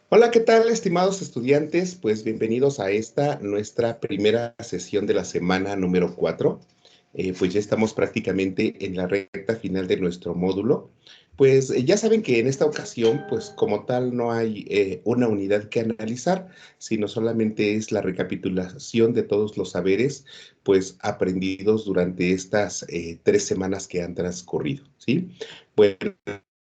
Hola, ¿qué tal, estimados estudiantes? Pues bienvenidos a esta, nuestra primera sesión de la semana número 4. Pues ya estamos prácticamente en la recta final de nuestro módulo. Pues ya saben que en esta ocasión, pues como tal, no hay una unidad que analizar, sino solamente es la recapitulación de todos los saberes, pues aprendidos durante estas 3 semanas que han transcurrido, ¿sí? Bueno,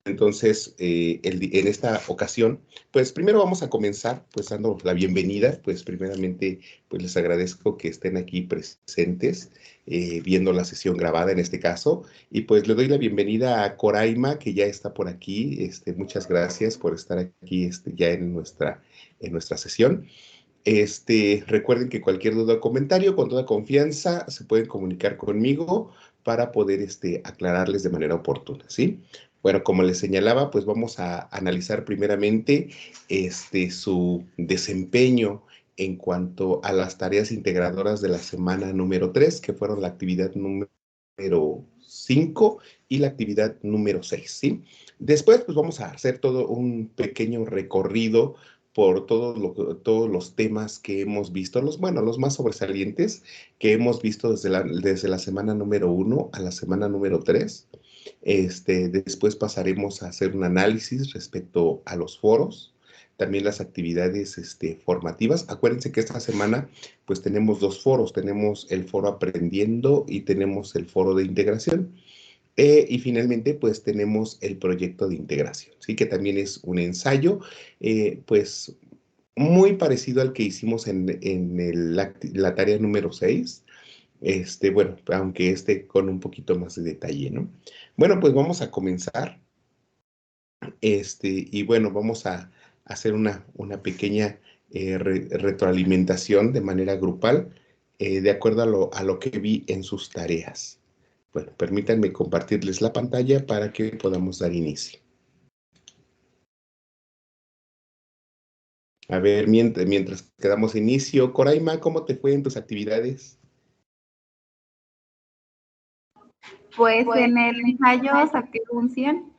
entonces, en esta ocasión, pues primero vamos a comenzar pues dando la bienvenida, pues primeramente pues les agradezco que estén aquí presentes, viendo la sesión grabada en este caso, y pues le doy la bienvenida a Coraima que ya está por aquí, muchas gracias por estar aquí ya en nuestra sesión. Recuerden que cualquier duda o comentario, con toda confianza, se pueden comunicar conmigo para poder aclararles de manera oportuna, ¿sí? Bueno, como les señalaba, pues vamos a analizar primeramente su desempeño en cuanto a las tareas integradoras de la semana número 3, que fueron la actividad número 5 y la actividad número 6, ¿sí? Después, pues vamos a hacer todo un pequeño recorrido por todos los temas que hemos visto, los más sobresalientes que hemos visto desde la semana número 1 a la semana número 3. Después pasaremos a hacer un análisis respecto a los foros, también las actividades formativas. Acuérdense que esta semana pues tenemos dos foros, tenemos el foro aprendiendo y tenemos el foro de integración. Y finalmente, pues tenemos el proyecto de integración, ¿sí? Que también es un ensayo, pues muy parecido al que hicimos en la tarea número 6. Bueno, aunque con un poquito más de detalle, ¿no? Bueno, pues vamos a comenzar, y bueno, vamos a hacer una pequeña retroalimentación de manera grupal, de acuerdo a lo que vi en sus tareas. Bueno, permítanme compartirles la pantalla para que podamos dar inicio. A ver, mientras que damos inicio, Coraima, ¿cómo te fue en tus actividades? Pues en el ensayo saqué un 100,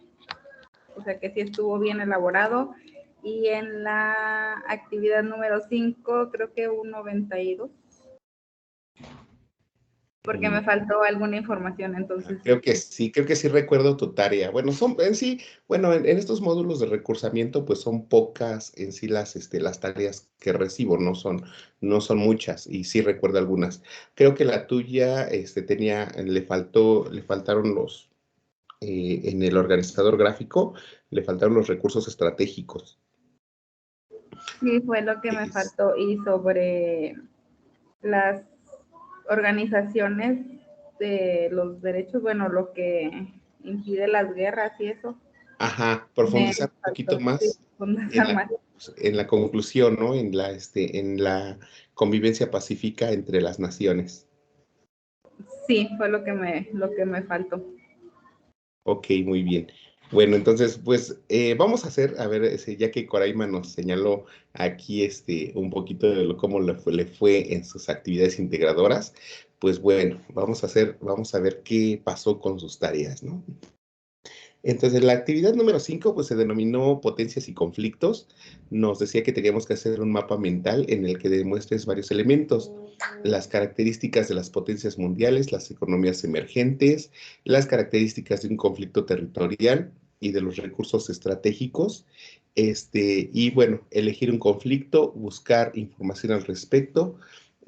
o sea que sí estuvo bien elaborado. Y en la actividad número 5 creo que un 92, porque me faltó alguna información, entonces Creo que sí recuerdo tu tarea. Bueno, en estos módulos de recursamiento, pues son pocas en sí las tareas que recibo, no son muchas, y sí recuerdo algunas. Creo que la tuya, le faltaron en el organizador gráfico, le faltaron los recursos estratégicos. sí fue lo que me faltó. Y sobre las organizaciones de los derechos, bueno, lo que impide las guerras y eso, Ajá, me profundizar un faltó, poquito sí, más en profundizar la, más. en la conclusión, ¿no? En la convivencia pacífica entre las naciones. Sí, fue lo que me faltó. Ok, muy bien. Bueno, entonces, pues vamos a hacer, a ver, ya que Coraima nos señaló aquí un poquito de cómo le fue en sus actividades integradoras, pues bueno, vamos a ver qué pasó con sus tareas, ¿no? Entonces, la actividad número 5 pues se denominó potencias y conflictos. Nos decía que teníamos que hacer un mapa mental en el que demuestres varios elementos: las características de las potencias mundiales, las economías emergentes, las características de un conflicto territorial y de los recursos estratégicos. Y bueno, elegir un conflicto, buscar información al respecto,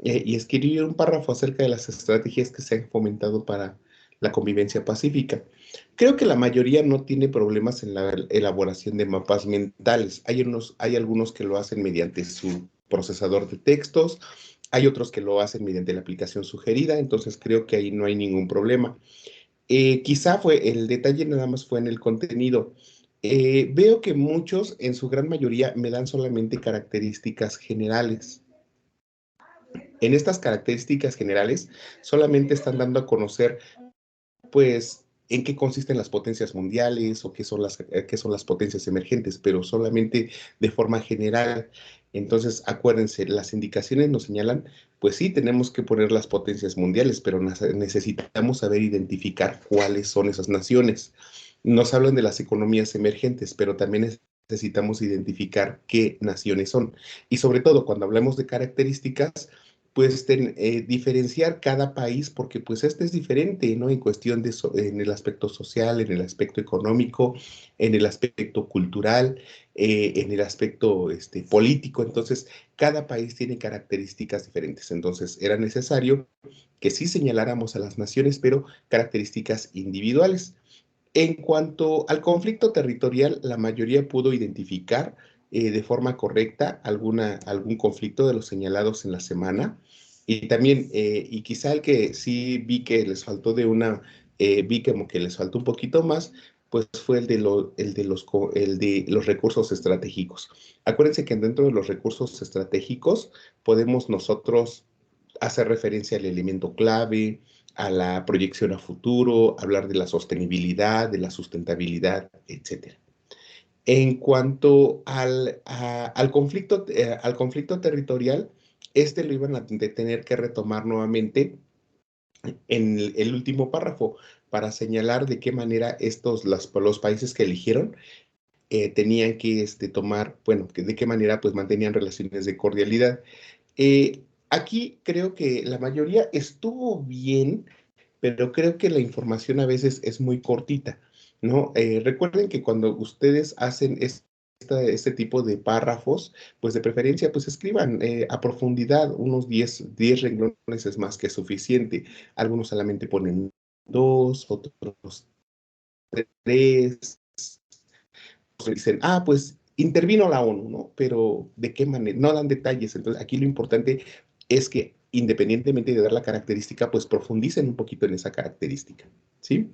y escribir un párrafo acerca de las estrategias que se han fomentado para la convivencia pacífica. Creo que la mayoría no tiene problemas en la elaboración de mapas mentales. Hay algunos que lo hacen mediante su procesador de textos, hay otros que lo hacen mediante la aplicación sugerida, entonces creo que ahí no hay ningún problema. Quizá el detalle nada más fue en el contenido. Veo que muchos, en su gran mayoría, me dan solamente características generales. En estas características generales solamente están dando a conocer, pues, en qué consisten las potencias mundiales o qué son las potencias emergentes, pero solamente de forma general. Entonces, acuérdense, las indicaciones nos señalan, pues sí, tenemos que poner las potencias mundiales, pero necesitamos saber identificar cuáles son esas naciones. Nos hablan de las economías emergentes, pero también necesitamos identificar qué naciones son. Y sobre todo, cuando hablamos de características, pues diferenciar cada país, porque pues este es diferente, ¿no? En cuestión de, en el aspecto social, en el aspecto económico, en el aspecto cultural, en el aspecto político. Entonces, cada país tiene características diferentes. Entonces, era necesario que sí señaláramos a las naciones, pero características individuales. En cuanto al conflicto territorial, la mayoría pudo identificar de forma correcta algún conflicto de los señalados en la semana. Y también, y quizá el que sí vi que les faltó vi como que les faltó un poquito más, pues fue el de los recursos estratégicos. Acuérdense que dentro de los recursos estratégicos podemos nosotros hacer referencia al elemento clave, a la proyección a futuro, hablar de la sostenibilidad, de la sustentabilidad, etcétera. En cuanto al conflicto territorial, lo iban a tener que retomar nuevamente en el último párrafo para señalar de qué manera los países que eligieron tenían que tomar, bueno, de qué manera pues mantenían relaciones de cordialidad. Aquí creo que la mayoría estuvo bien, pero creo que la información a veces es muy cortita, ¿no? Recuerden que cuando ustedes hacen este tipo de párrafos, pues de preferencia, pues escriban a profundidad, unos 10 renglones es más que suficiente. Algunos solamente ponen 2, otros 3, dicen, pues intervino la ONU, ¿no? Pero ¿de qué manera? No dan detalles. Entonces, aquí lo importante es que independientemente de dar la característica, pues profundicen un poquito en esa característica, ¿sí?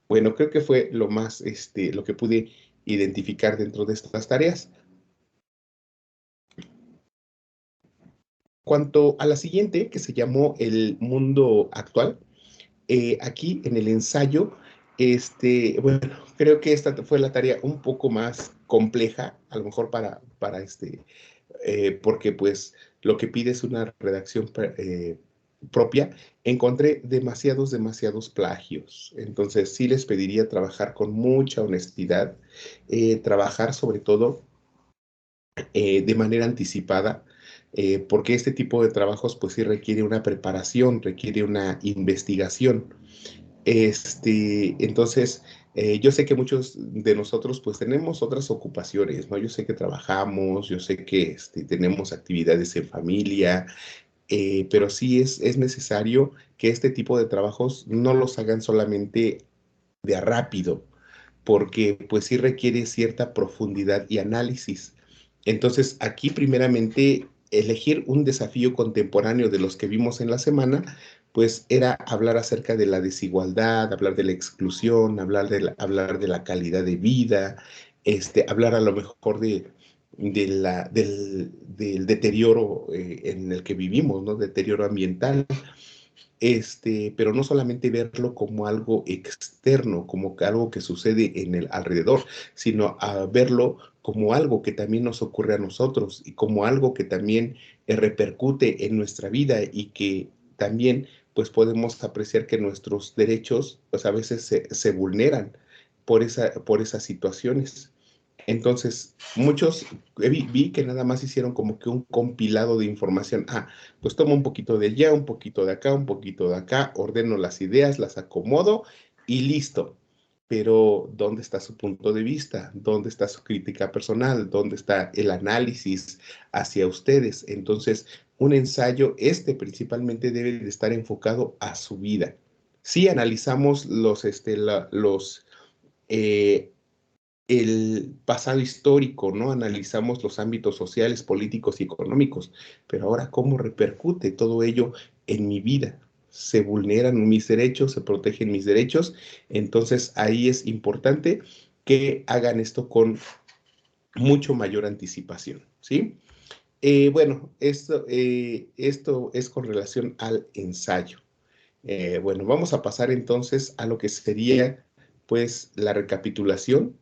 Bueno, creo que fue lo que pude identificar dentro de estas tareas. Cuanto a la siguiente, que se llamó el mundo actual, aquí en el ensayo, bueno, creo que esta fue la tarea un poco más compleja, a lo mejor porque pues lo que pide es una redacción propia. Encontré demasiados plagios. Entonces sí les pediría trabajar con mucha honestidad, trabajar sobre todo de manera anticipada, porque este tipo de trabajos pues sí requiere una preparación, requiere una investigación. Entonces, yo sé que muchos de nosotros pues tenemos otras ocupaciones, ¿no? Yo sé que trabajamos, yo sé que tenemos actividades en familia, pero sí es necesario que este tipo de trabajos no los hagan solamente de a rápido, porque pues sí requiere cierta profundidad y análisis. Entonces, aquí primeramente elegir un desafío contemporáneo de los que vimos en la semana, pues era hablar acerca de la desigualdad, hablar de la exclusión, hablar de la calidad de vida, hablar a lo mejor del deterioro en el que vivimos, ¿no? Deterioro ambiental, pero no solamente verlo como algo externo, como que algo que sucede en el alrededor, sino a verlo como algo que también nos ocurre a nosotros y como algo que también repercute en nuestra vida y que también pues podemos apreciar que nuestros derechos pues a veces se vulneran por esas situaciones. Entonces, muchos vi que nada más hicieron como que un compilado de información. Pues tomo un poquito de allá, un poquito de acá, un poquito de acá, ordeno las ideas, las acomodo y listo. Pero, ¿dónde está su punto de vista? ¿Dónde está su crítica personal? ¿Dónde está el análisis hacia ustedes? Entonces, un ensayo, principalmente debe de estar enfocado a su vida. Si analizamos eh, el pasado histórico, ¿no? Analizamos los ámbitos sociales, políticos y económicos, pero ahora, ¿cómo repercute todo ello en mi vida? ¿Se vulneran mis derechos? ¿Se protegen mis derechos? Entonces, ahí es importante que hagan esto con mucho mayor anticipación, ¿sí? Bueno, esto es con relación al ensayo. Bueno, vamos a pasar entonces a lo que sería, pues, la recapitulación.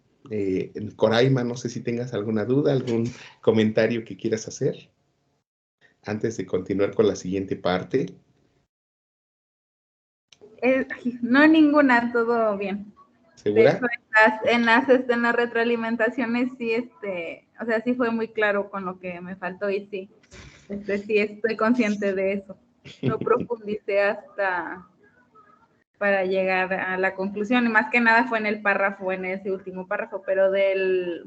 Coraima, no sé si tengas alguna duda, algún comentario que quieras hacer antes de continuar con la siguiente parte. No, ninguna, todo bien. De hecho, ¿Segura? en las retroalimentaciones sí, o sea, sí fue muy claro con lo que me faltó y sí, sí estoy consciente de eso. No profundicé hasta para llegar a la conclusión, y más que nada fue en el párrafo, en ese último párrafo, pero del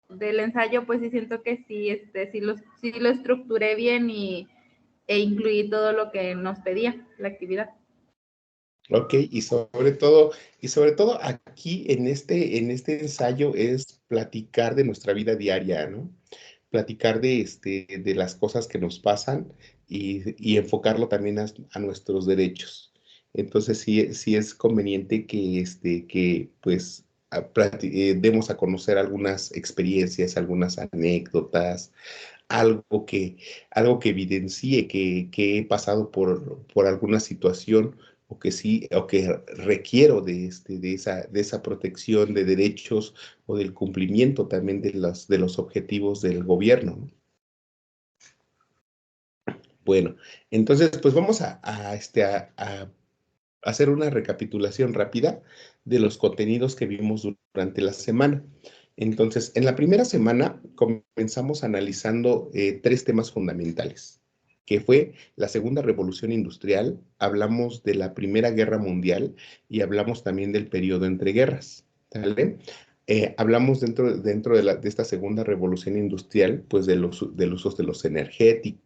ensayo, pues sí siento que sí, sí lo estructuré bien e incluí todo lo que nos pedía la actividad. Ok, y sobre todo aquí en este ensayo es platicar de nuestra vida diaria, ¿no? Platicar de las cosas que nos pasan y enfocarlo también a nuestros derechos. Entonces sí es conveniente que pues demos a conocer algunas experiencias, algunas anécdotas, algo que, algo que evidencie que he pasado por alguna situación o que sí, o que requiero de esa protección de derechos o del cumplimiento también de los objetivos del gobierno, ¿no? Bueno, entonces pues vamos a hacer una recapitulación rápida de los contenidos que vimos durante la semana. Entonces, en la primera semana comenzamos analizando tres temas fundamentales, que fue la Segunda Revolución Industrial, hablamos de la Primera Guerra Mundial y hablamos también del periodo entre guerras. ¿Sale? Hablamos dentro de esta Segunda Revolución Industrial, pues del uso de los energéticos,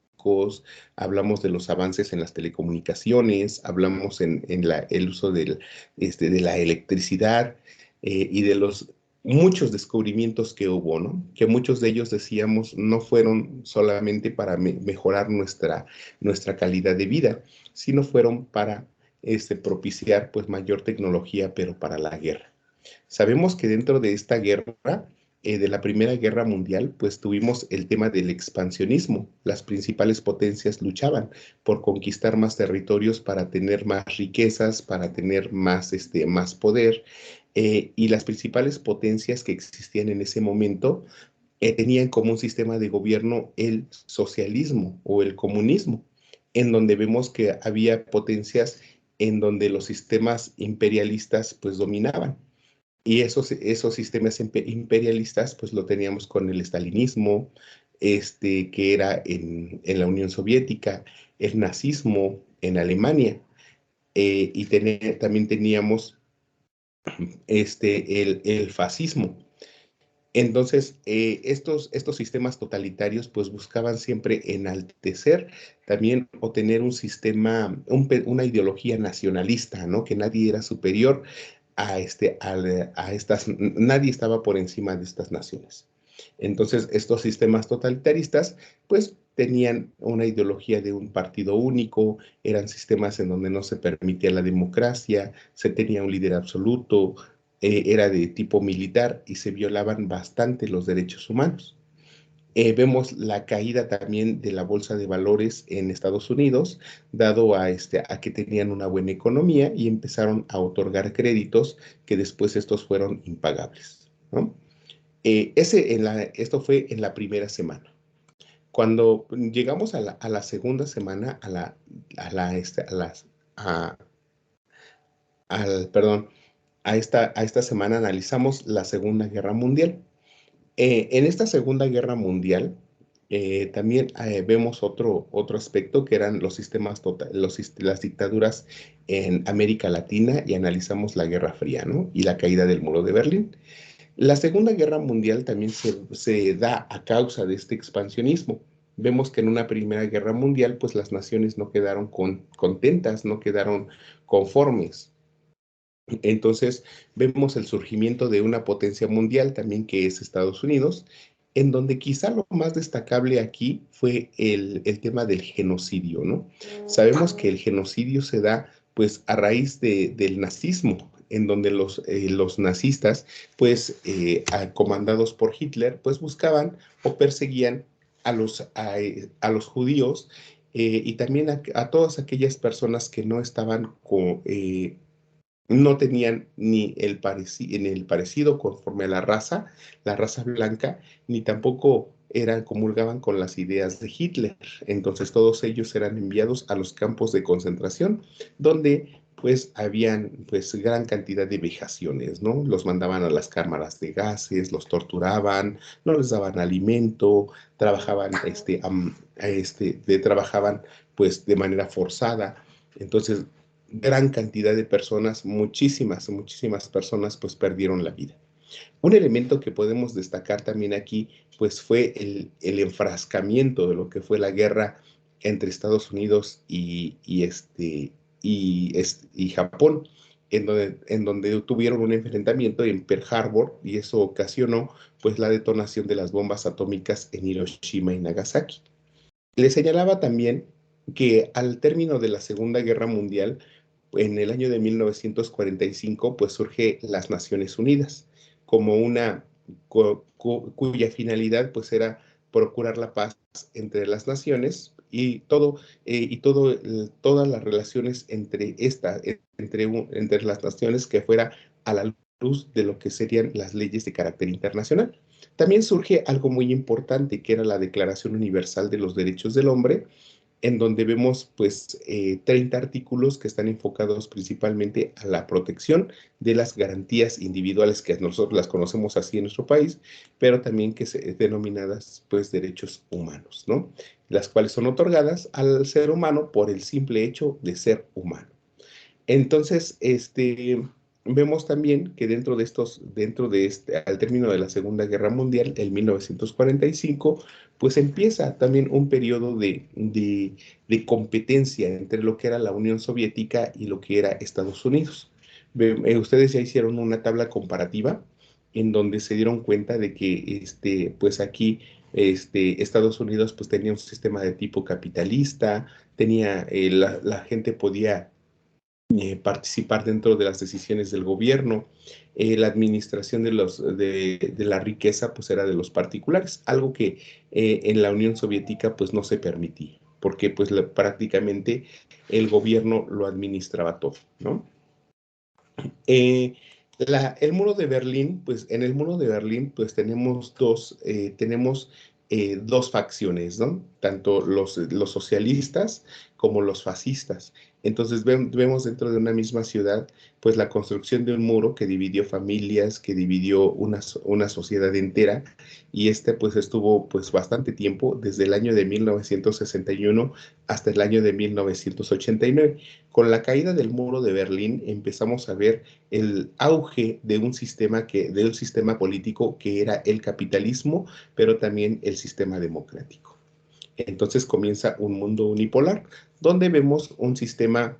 hablamos de los avances en las telecomunicaciones, hablamos en el uso de la electricidad y de los muchos descubrimientos que hubo, ¿no? Que muchos de ellos, decíamos, no fueron solamente para mejorar nuestra calidad de vida, sino fueron para propiciar pues mayor tecnología, pero para la guerra. Sabemos que dentro de esta guerra, de la Primera Guerra Mundial, pues tuvimos el tema del expansionismo. Las principales potencias luchaban por conquistar más territorios para tener más riquezas, para tener más poder. Y las principales potencias que existían en ese momento tenían como un sistema de gobierno el socialismo o el comunismo, en donde vemos que había potencias en donde los sistemas imperialistas pues dominaban. Y esos sistemas imperialistas, pues lo teníamos con el estalinismo, que era en la Unión Soviética, el nazismo en Alemania, y también teníamos el fascismo. Entonces, estos sistemas totalitarios pues buscaban siempre enaltecer también o tener un sistema, una ideología nacionalista, ¿no? Que nadie era superior a estas, nadie estaba por encima de estas naciones. Entonces, estos sistemas totalitaristas pues tenían una ideología de un partido único, eran sistemas en donde no se permitía la democracia, se tenía un líder absoluto, era de tipo militar y se violaban bastante los derechos humanos. Vemos la caída también de la bolsa de valores en Estados Unidos, dado a que tenían una buena economía y empezaron a otorgar créditos que después estos fueron impagables, ¿no? Esto fue en la primera semana. Cuando llegamos a la segunda semana, a la, este, a las, a, al, perdón, a esta semana analizamos la Segunda Guerra Mundial. En esta Segunda Guerra Mundial también vemos otro aspecto que eran los sistemas las dictaduras en América Latina y analizamos la Guerra Fría, ¿no? Y la caída del muro de Berlín. La Segunda Guerra Mundial también se da a causa de este expansionismo. Vemos que en una Primera Guerra Mundial, pues las naciones no quedaron contentas, no quedaron conformes. Entonces, vemos el surgimiento de una potencia mundial también que es Estados Unidos, en donde quizá lo más destacable aquí fue el tema del genocidio, ¿no? Sabemos que el genocidio se da pues a raíz del nazismo, en donde los nazistas, pues comandados por Hitler, pues buscaban o perseguían a los judíos y también a todas aquellas personas que no estaban no tenían ni en el parecido conforme a la raza blanca, ni tampoco comulgaban con las ideas de Hitler. Entonces todos ellos eran enviados a los campos de concentración, donde pues habían pues gran cantidad de vejaciones, ¿no? Los mandaban a las cámaras de gases, los torturaban, no les daban alimento, trabajaban, trabajaban pues de manera forzada. Entonces, gran cantidad de personas, muchísimas personas pues perdieron la vida. Un elemento que podemos destacar también aquí, pues fue el enfrascamiento de lo que fue la guerra entre Estados Unidos y Japón, en donde tuvieron un enfrentamiento en Pearl Harbor y eso ocasionó pues la detonación de las bombas atómicas en Hiroshima y Nagasaki. Le señalaba también que al término de la Segunda Guerra Mundial, en el año de 1945, pues surge las Naciones Unidas como una cuya finalidad pues era procurar la paz entre las naciones y todas las relaciones entre las naciones que fuera a la luz de lo que serían las leyes de carácter internacional. También surge algo muy importante que era la Declaración Universal de los Derechos del Hombre, en donde vemos pues 30 artículos que están enfocados principalmente a la protección de las garantías individuales que nosotros las conocemos así en nuestro país, pero también que se denominadas pues derechos humanos, ¿no? Las cuales son otorgadas al ser humano por el simple hecho de ser humano. Entonces, vemos también que al término de la Segunda Guerra Mundial, en 1945, pues empieza también un periodo de competencia entre lo que era la Unión Soviética y lo que era Estados Unidos. Ustedes ya hicieron una tabla comparativa en donde se dieron cuenta de que, pues aquí, Estados Unidos pues tenía un sistema de tipo capitalista, la gente podía participar dentro de las decisiones del gobierno. La administración de la riqueza pues era de los particulares, algo que en la Unión Soviética pues no se permitía, porque pues prácticamente el gobierno lo administraba todo, ¿no? Eh, el muro de Berlín, pues en el muro de Berlín, pues tenemos dos facciones, ¿no? Tanto los socialistas como los fascistas. Entonces vemos dentro de una misma ciudad, pues la construcción de un muro que dividió familias, que dividió una sociedad entera, y pues estuvo pues bastante tiempo, desde el año de 1961 hasta el año de 1989. Con la caída del muro de Berlín empezamos a ver el auge de un sistema político que era el capitalismo, pero también el sistema democrático. Entonces comienza un mundo unipolar, donde vemos un sistema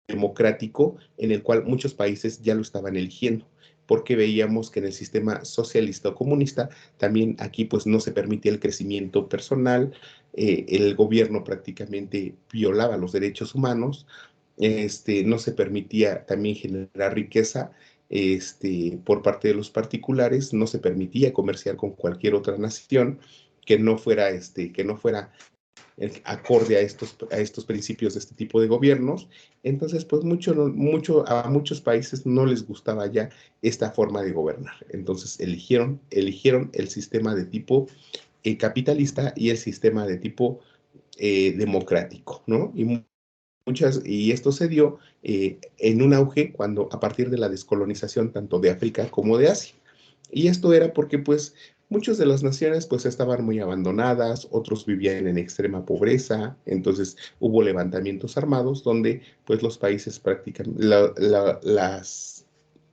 democrático en el cual muchos países ya lo estaban eligiendo, porque veíamos que en el sistema socialista o comunista también aquí pues no se permitía el crecimiento personal, el gobierno prácticamente violaba los derechos humanos, no se permitía también generar riqueza por parte de los particulares, no se permitía comerciar con cualquier otra nación que no fuera acorde a estos principios de este tipo de gobiernos. Entonces, pues a muchos países no les gustaba ya esta forma de gobernar. Entonces, eligieron el sistema de tipo capitalista y el sistema de tipo democrático, ¿no? Y esto se dio en un auge a partir de la descolonización tanto de África como de Asia. Y esto era porque pues muchas de las naciones pues estaban muy abandonadas, otros vivían en extrema pobreza, entonces hubo levantamientos armados donde pues los países prácticamente,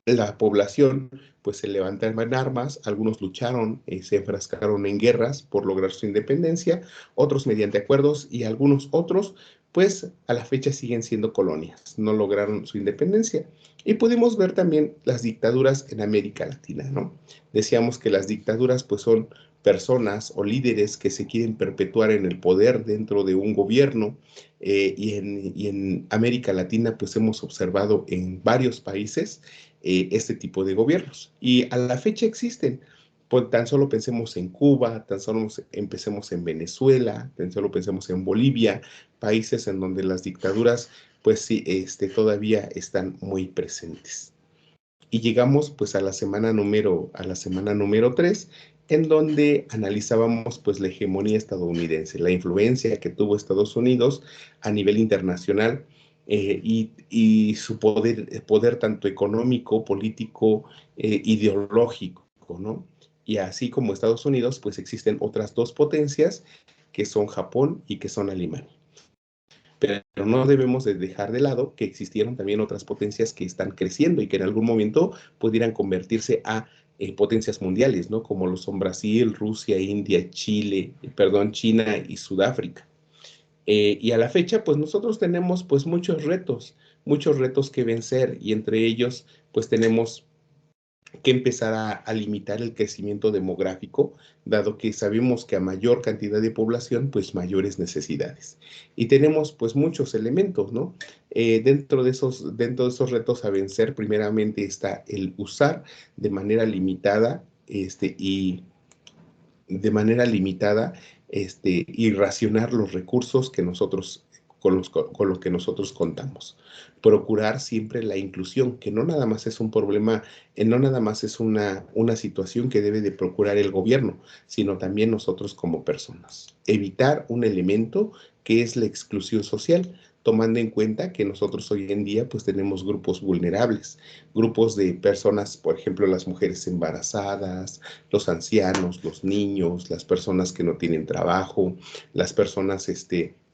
la población pues se levantaron en armas, algunos lucharon, se enfrascaron en guerras por lograr su independencia, otros mediante acuerdos y algunos otros pues a la fecha siguen siendo colonias, no lograron su independencia. Y pudimos ver también las dictaduras en América Latina, ¿no? Decíamos que las dictaduras pues son personas o líderes que se quieren perpetuar en el poder dentro de un gobierno, y en América Latina pues hemos observado en varios países este tipo de gobiernos. Y a la fecha existen. Pues tan solo pensemos en Cuba, tan solo empecemos en Venezuela, tan solo pensemos en Bolivia, países en donde las dictaduras, pues sí, todavía están muy presentes. Y llegamos pues a la semana número 3, en donde analizábamos pues la hegemonía estadounidense, la influencia que tuvo Estados Unidos a nivel internacional, y su poder tanto económico, político, ideológico, ¿no? Y así como Estados Unidos, pues existen otras dos potencias que son Japón y que son Alemania. Pero no debemos de dejar de lado que existieron también otras potencias que están creciendo y que en algún momento pudieran convertirse a potencias mundiales, ¿no? Como lo son Brasil, Rusia, India, China y Sudáfrica. Y a la fecha, pues nosotros tenemos pues muchos retos que vencer y entre ellos pues tenemos que empezar a limitar el crecimiento demográfico, dado que sabemos que a mayor cantidad de población, pues mayores necesidades. Y tenemos pues muchos elementos, ¿no? Dentro de esos retos a vencer, primeramente está el usar de manera limitada y de manera limitada y racionar los recursos que nosotros con los que nosotros contamos. Procurar siempre la inclusión, que no nada más es un problema, no nada más es una situación que debe de procurar el gobierno, sino también nosotros como personas. Evitar un elemento que es la exclusión social, tomando en cuenta que nosotros hoy en día pues tenemos grupos vulnerables, grupos de personas, por ejemplo, las mujeres embarazadas, los ancianos, los niños, las personas que no tienen trabajo, las personas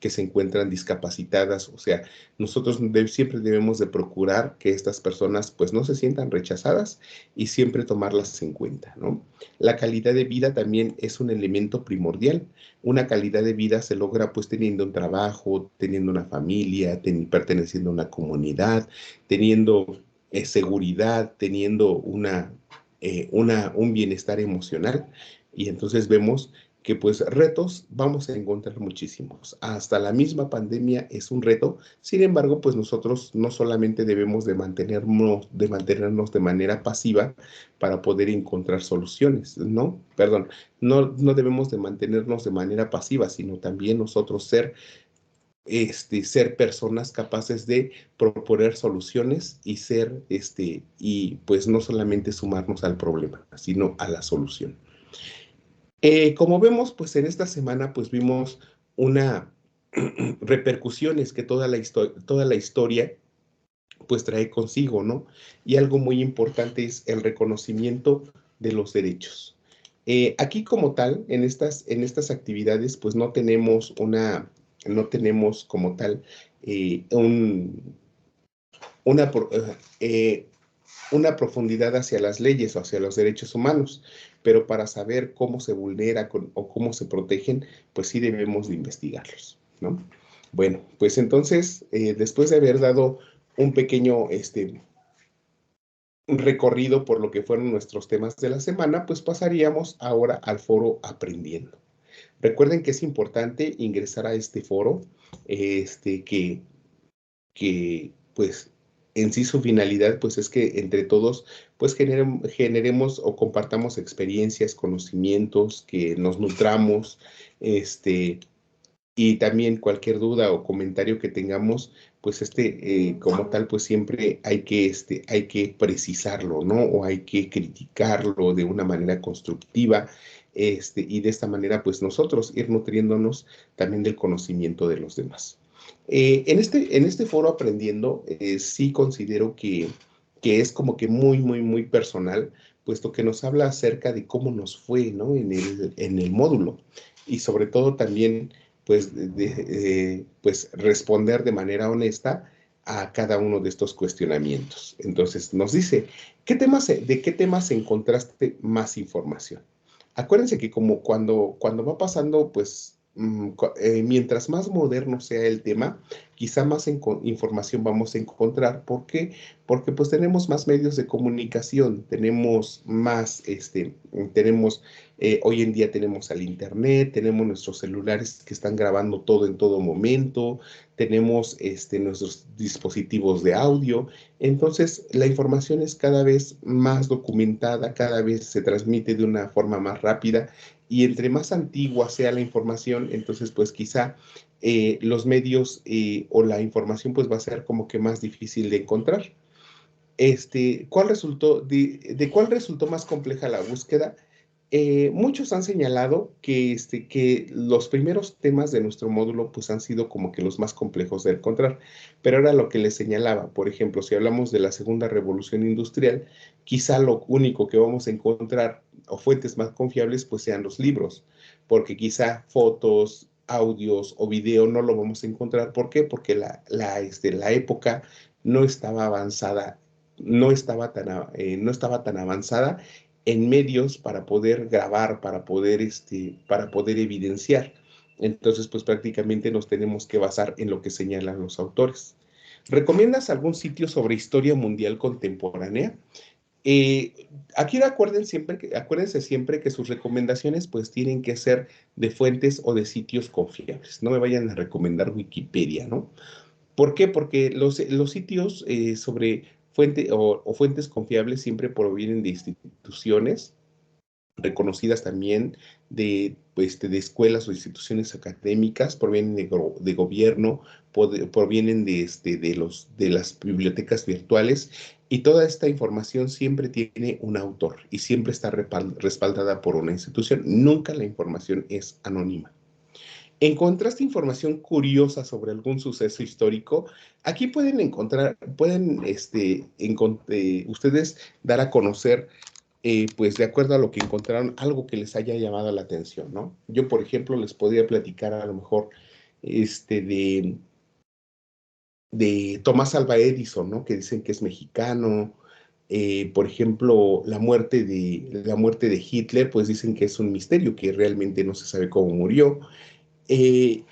que se encuentran discapacitadas. O sea, nosotros siempre debemos de procurar que estas personas pues no se sientan rechazadas y siempre tomarlas en cuenta, ¿no? La calidad de vida también es un elemento primordial. Una calidad de vida se logra pues teniendo un trabajo, teniendo una familia, perteneciendo a una comunidad, teniendo seguridad, teniendo un bienestar emocional. Y entonces vemos que pues retos vamos a encontrar muchísimos. Hasta la misma pandemia es un reto. Sin embargo, pues nosotros no solamente debemos de mantenernos de manera pasiva para poder encontrar soluciones, ¿no? Perdón, no debemos de mantenernos de manera pasiva, sino también nosotros ser personas capaces de proponer soluciones y pues no solamente sumarnos al problema, sino a la solución. Como vemos, pues en esta semana pues vimos una repercusiones que toda la historia pues trae consigo, ¿no? Y algo muy importante es el reconocimiento de los derechos. Aquí como tal, en estas actividades, pues no tenemos como tal eh, un, una, una profundidad hacia las leyes o hacia los derechos humanos, pero para saber cómo se vulnera o cómo se protegen, pues sí debemos de investigarlos, ¿no? Bueno, pues entonces, después de haber dado un pequeño un recorrido por lo que fueron nuestros temas de la semana, pues pasaríamos ahora al foro Aprendiendo. Recuerden que es importante ingresar a este foro, que pues en sí su finalidad pues es que entre todos pues generemos o compartamos experiencias, conocimientos, que nos nutramos, y también cualquier duda o comentario que tengamos, pues como tal, pues siempre hay que precisarlo, ¿no? O hay que criticarlo de una manera constructiva, y de esta manera, pues nosotros ir nutriéndonos también del conocimiento de los demás. En este foro Aprendiendo, sí considero que es como que muy, muy, muy personal, puesto que nos habla acerca de cómo nos fue, ¿no? En el módulo. Y sobre todo también pues, pues responder de manera honesta a cada uno de estos cuestionamientos. Entonces nos dice, ¿de qué temas encontraste más información? Acuérdense que como cuando va pasando, pues mientras más moderno sea el tema, quizá más información vamos a encontrar. ¿Por qué? Porque pues tenemos más medios de comunicación, hoy en día tenemos al internet, tenemos nuestros celulares que están grabando todo en todo momento, tenemos nuestros dispositivos de audio. Entonces, la información es cada vez más documentada, cada vez se transmite de una forma más rápida y entre más antigua sea la información, entonces pues quizá los medios o la información pues va a ser como que más difícil de encontrar. ¿De cuál resultó más compleja la búsqueda? Muchos han señalado que los primeros temas de nuestro módulo pues han sido como que los más complejos de encontrar, pero era lo que les señalaba. Por ejemplo, si hablamos de la segunda revolución industrial, quizá lo único que vamos a encontrar o fuentes más confiables pues sean los libros, porque quizá fotos, audios o video no lo vamos a encontrar. ¿Por qué? Porque la época no estaba avanzada, no estaba tan avanzada en medios para poder grabar, para poder evidenciar. Entonces, pues prácticamente nos tenemos que basar en lo que señalan los autores. ¿Recomiendas algún sitio sobre historia mundial contemporánea? Aquí acuérdense siempre que sus recomendaciones pues tienen que ser de fuentes o de sitios confiables. No me vayan a recomendar Wikipedia, ¿no? ¿Por qué? Porque los sitios sobre o fuentes confiables siempre provienen de instituciones reconocidas también de escuelas o instituciones académicas, provienen de gobierno, provienen de las bibliotecas virtuales, y toda esta información siempre tiene un autor y siempre está respaldada por una institución. Nunca la información es anónima. ¿Encontraste información curiosa sobre algún suceso histórico? Aquí pueden ustedes dar a conocer, pues de acuerdo a lo que encontraron, algo que les haya llamado la atención, ¿no? Yo, por ejemplo, les podría platicar a lo mejor este, de, de Tomás Alva Edison, ¿no? Que dicen que es mexicano. Por ejemplo, la muerte de Hitler, pues dicen que es un misterio, que realmente no se sabe cómo murió. Eh,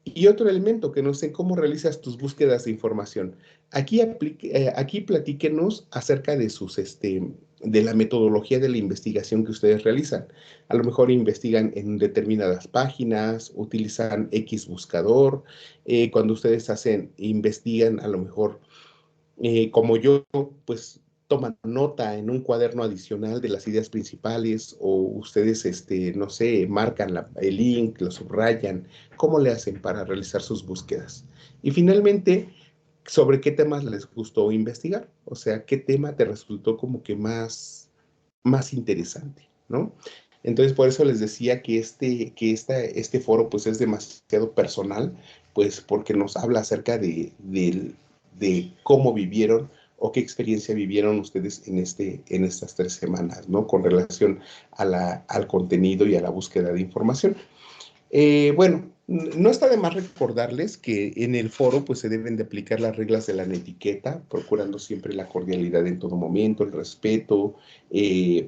y otro elemento que no sé cómo realizas tus búsquedas de información. Aquí platíquenos acerca de la metodología de la investigación que ustedes realizan. A lo mejor investigan en determinadas páginas, utilizan X buscador. Cuando ustedes investigan, a lo mejor como yo, pues toman nota en un cuaderno adicional de las ideas principales, o ustedes, no sé, marcan el link, lo subrayan. ¿Cómo le hacen para realizar sus búsquedas? Y finalmente, ¿sobre qué temas les gustó investigar? O sea, ¿qué tema te resultó como que más interesante, ¿no? Entonces, por eso les decía que este foro pues es demasiado personal, pues porque nos habla acerca de cómo vivieron o qué experiencia vivieron ustedes en estas 3 semanas, ¿no? Con relación al contenido y a la búsqueda de información. Bueno, no está de más recordarles que en el foro pues se deben de aplicar las reglas de la netiqueta, procurando siempre la cordialidad en todo momento, el respeto,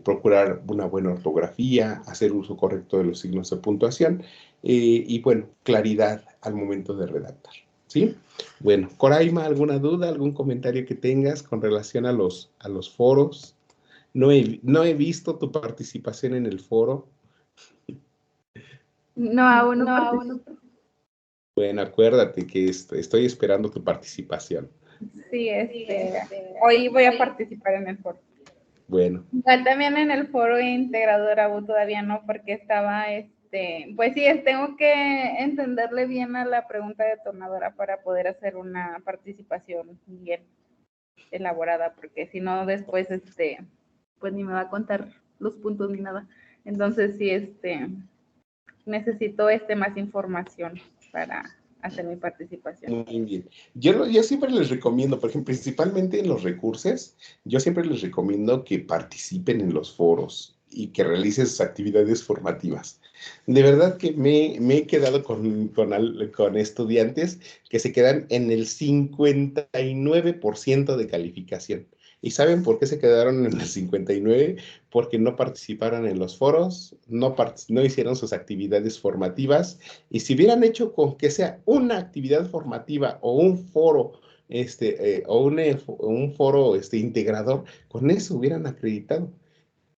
procurar una buena ortografía, hacer uso correcto de los signos de puntuación, y bueno, claridad al momento de redactar, ¿sí? Bueno, Coraima, ¿alguna duda, algún comentario que tengas con relación a los foros? No he visto tu participación en el foro. No, aún no No, participo. Bueno, acuérdate que estoy esperando tu participación. Sí, hoy voy a participar en el foro. Bueno, Igual también en el foro integrador aún todavía no, porque estaba, pues sí, tengo que entenderle bien a la pregunta detonadora para poder hacer una participación bien elaborada, porque si no después, pues ni me va a contar los puntos ni nada. Entonces sí, necesito más información para hacer mi participación. muy bien. Yo siempre les recomiendo, por ejemplo, principalmente en los recursos, yo siempre les recomiendo que participen en los foros y que realicen sus actividades formativas. De verdad que me he quedado con estudiantes que se quedan en el 59% de calificación. ¿Y saben por qué se quedaron en el 59%? Porque no participaron en los foros, no hicieron sus actividades formativas. Y si hubieran hecho con que sea una actividad formativa o un foro, un foro integrador, con eso hubieran acreditado.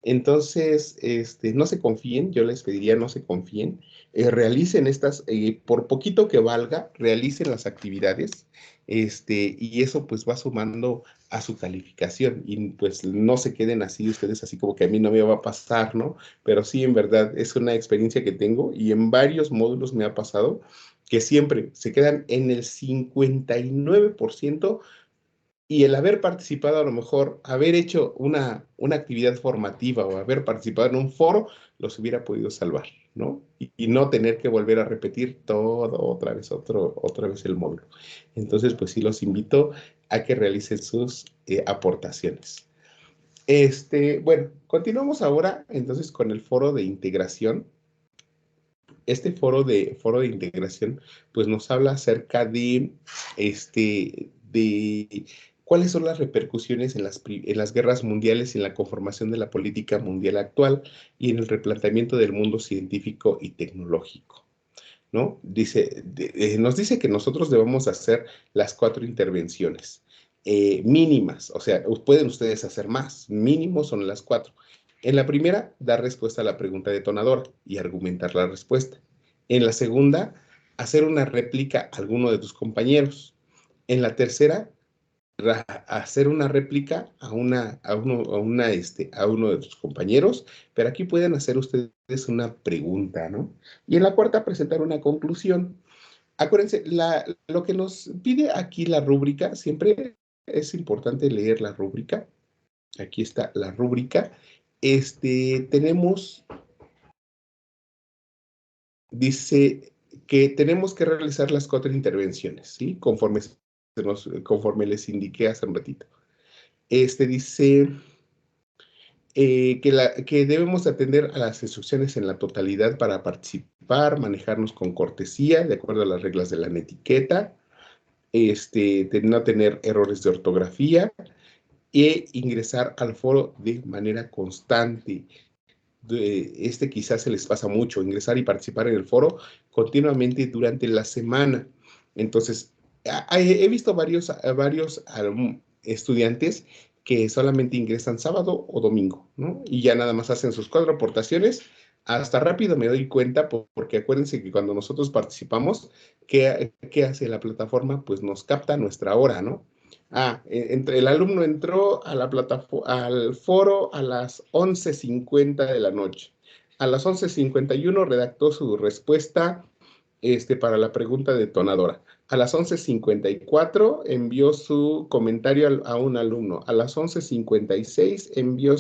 Entonces, no se confíen, yo les pediría no se confíen, realicen por poquito que valga, realicen las actividades, y eso pues va sumando a su calificación, y pues no se queden así ustedes así como que a mí no me va a pasar, ¿no? Pero sí, en verdad, es una experiencia que tengo y en varios módulos me ha pasado que siempre se quedan en el 59% Y el haber participado, a lo mejor, haber hecho una actividad formativa o haber participado en un foro, los hubiera podido salvar, ¿no? Y no tener que volver a repetir todo otra vez el módulo. Entonces, pues sí, los invito a que realicen sus aportaciones. Bueno, continuamos ahora entonces con el foro de integración. Este foro de integración, pues nos habla acerca de cuáles son las repercusiones en las guerras mundiales y en la conformación de la política mundial actual y en el replanteamiento del mundo científico y tecnológico, ¿no? Nos dice que nosotros debemos hacer las 4 intervenciones mínimas, o sea, pueden ustedes hacer más, mínimo son las 4. En la primera, dar respuesta a la pregunta detonadora y argumentar la respuesta. En la segunda, hacer una réplica a alguno de tus compañeros. En la tercera, hacer una réplica a uno de tus compañeros, pero aquí pueden hacer ustedes una pregunta, ¿no? Y en la cuarta, presentar una conclusión. Acuérdense, lo que nos pide aquí la rúbrica, siempre es importante leer la rúbrica. Aquí está la rúbrica. Tenemos, dice que tenemos que realizar las 4 intervenciones, ¿sí? Conforme les indiqué hace un ratito. Dice que debemos atender a las instrucciones en la totalidad para participar, manejarnos con cortesía, de acuerdo a las reglas de la etiqueta, no tener errores de ortografía e ingresar al foro de manera constante. Quizás se les pasa mucho, ingresar y participar en el foro continuamente durante la semana. Entonces, he visto varios estudiantes que solamente ingresan sábado o domingo, ¿no? Y ya nada más hacen sus 4 aportaciones. Hasta rápido me doy cuenta, porque acuérdense que cuando nosotros participamos, ¿qué hace la plataforma? Pues nos capta nuestra hora, ¿no? El alumno entró a al foro a las 11:50 de la noche. A las 11:51 redactó su respuesta para la pregunta detonadora. A las 11:54 envió su comentario a un alumno. A las 11:56 envió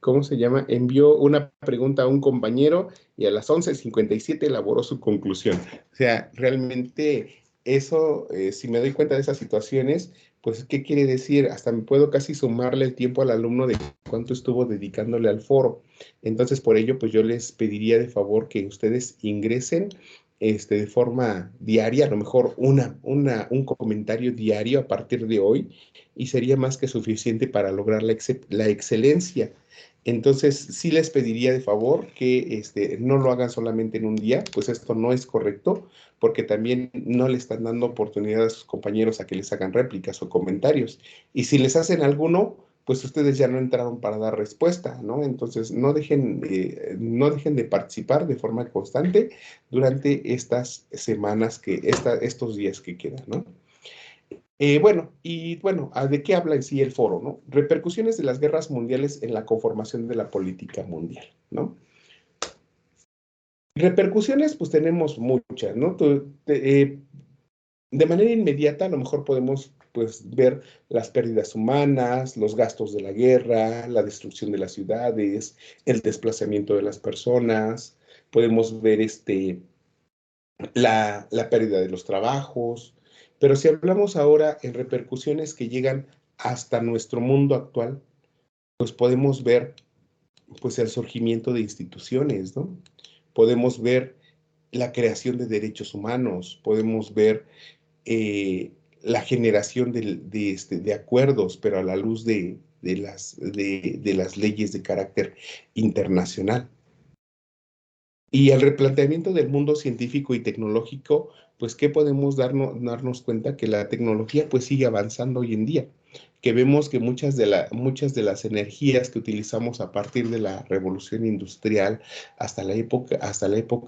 ¿cómo se llama? Envió una pregunta a un compañero y a las 11:57 elaboró su conclusión. O sea, realmente eso, si me doy cuenta de esas situaciones, pues, ¿qué quiere decir? Hasta me puedo casi sumarle el tiempo al alumno de cuánto estuvo dedicándole al foro. Entonces, por ello, pues yo les pediría de favor que ustedes ingresen de forma diaria, a lo mejor un comentario diario a partir de hoy, y sería más que suficiente para lograr la excelencia. Entonces, sí les pediría de favor que no lo hagan solamente en un día, pues esto no es correcto, porque también no le están dando oportunidad a sus compañeros a que les hagan réplicas o comentarios. Y si les hacen alguno, pues ustedes ya no entraron para dar respuesta, ¿no? Entonces, no dejen de participar de forma constante durante estas semanas, estos días que quedan, ¿no? Bueno, ¿de qué habla en sí el foro, no? Repercusiones de las guerras mundiales en la conformación de la política mundial, ¿no? Repercusiones, pues tenemos muchas, ¿no? De manera inmediata, a lo mejor podemos, pues, ver las pérdidas humanas, los gastos de la guerra, la destrucción de las ciudades, el desplazamiento de las personas, podemos ver la pérdida de los trabajos, pero si hablamos ahora en repercusiones que llegan hasta nuestro mundo actual, pues podemos ver pues el surgimiento de instituciones, ¿no? Podemos ver la creación de derechos humanos, podemos ver la generación de acuerdos, pero a la luz de las leyes de carácter internacional. Y el replanteamiento del mundo científico y tecnológico, pues, ¿qué podemos darnos cuenta? Que la tecnología, pues, sigue avanzando hoy en día, que vemos que muchas de las energías que utilizamos a partir de la revolución industrial hasta la época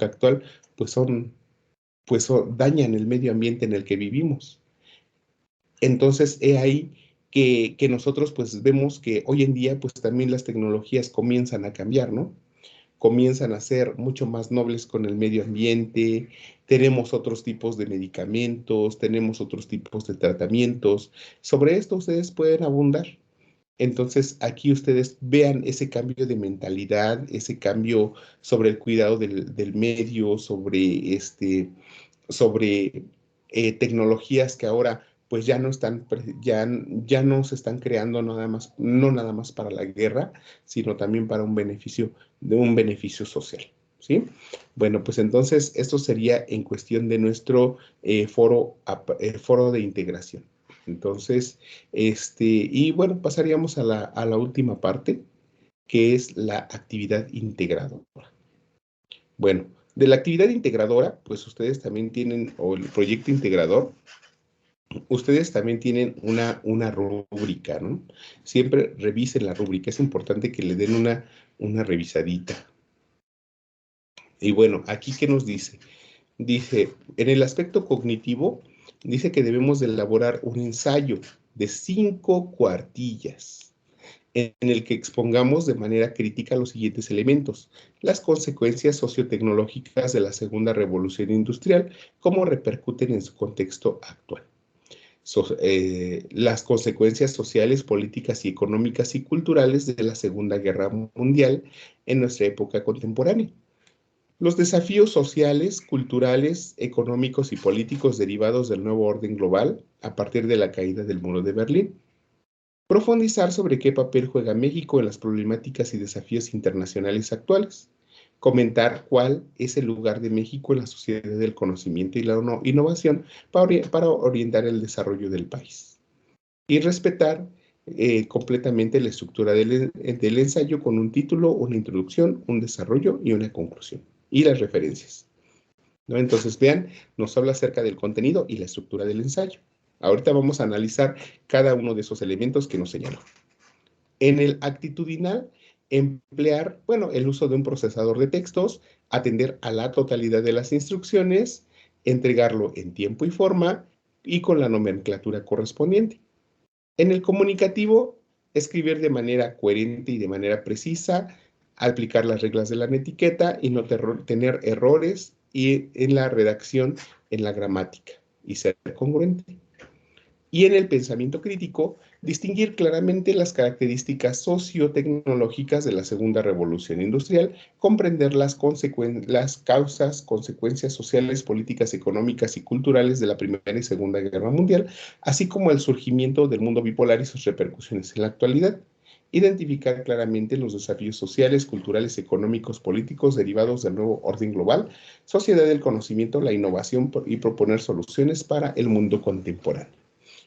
actual, dañan el medio ambiente en el que vivimos. Entonces, he ahí que nosotros, pues, vemos que hoy en día, pues, también las tecnologías comienzan a cambiar, ¿no? comienzan a ser mucho más nobles con el medio ambiente, tenemos otros tipos de medicamentos, tenemos otros tipos de tratamientos. Sobre esto ustedes pueden abundar. Entonces, aquí ustedes vean ese cambio de mentalidad, ese cambio sobre el cuidado del medio, sobre tecnologías que ahora pues ya no están, ya no se están creando nada más, no nada más para la guerra, sino también para un beneficio social, ¿sí? Bueno, pues entonces esto sería en cuestión de nuestro foro de integración. Entonces, y bueno, pasaríamos a la última parte, que es la actividad integradora. Bueno, de la actividad integradora, pues ustedes también tienen, o el proyecto integrador, ustedes también tienen una rúbrica, ¿no? Siempre revisen la rúbrica, es importante que le den una revisadita. Y bueno, aquí, ¿qué nos dice? Dice, en el aspecto cognitivo, dice que debemos de elaborar un ensayo de 5 cuartillas en el que expongamos de manera crítica los siguientes elementos: las consecuencias sociotecnológicas de la segunda revolución industrial, cómo repercuten en su contexto actual. Las consecuencias sociales, políticas y económicas y culturales de la Segunda Guerra Mundial en nuestra época contemporánea. Los desafíos sociales, culturales, económicos y políticos derivados del nuevo orden global a partir de la caída del muro de Berlín. Profundizar sobre qué papel juega México en las problemáticas y desafíos internacionales actuales. Comentar cuál es el lugar de México en la sociedad del conocimiento y la innovación para orientar el desarrollo del país. Y respetar completamente la estructura del ensayo con un título, una introducción, un desarrollo y una conclusión. Y las referencias, ¿no? Entonces, vean, nos habla acerca del contenido y la estructura del ensayo. Ahorita vamos a analizar cada uno de esos elementos que nos señaló. En el actitudinal, emplear, bueno, el uso de un procesador de textos, atender a la totalidad de las instrucciones, entregarlo en tiempo y forma y con la nomenclatura correspondiente. En el comunicativo, escribir de manera coherente y de manera precisa, aplicar las reglas de la etiqueta y no tener errores y en la redacción, en la gramática y ser congruente. Y en el pensamiento crítico, distinguir claramente las características sociotecnológicas de la segunda revolución industrial, comprender las causas, consecuencias sociales, políticas, económicas y culturales de la Primera y Segunda Guerra Mundial, así como el surgimiento del mundo bipolar y sus repercusiones en la actualidad. Identificar claramente los desafíos sociales, culturales, económicos, políticos derivados del nuevo orden global, sociedad del conocimiento, la innovación y proponer soluciones para el mundo contemporáneo.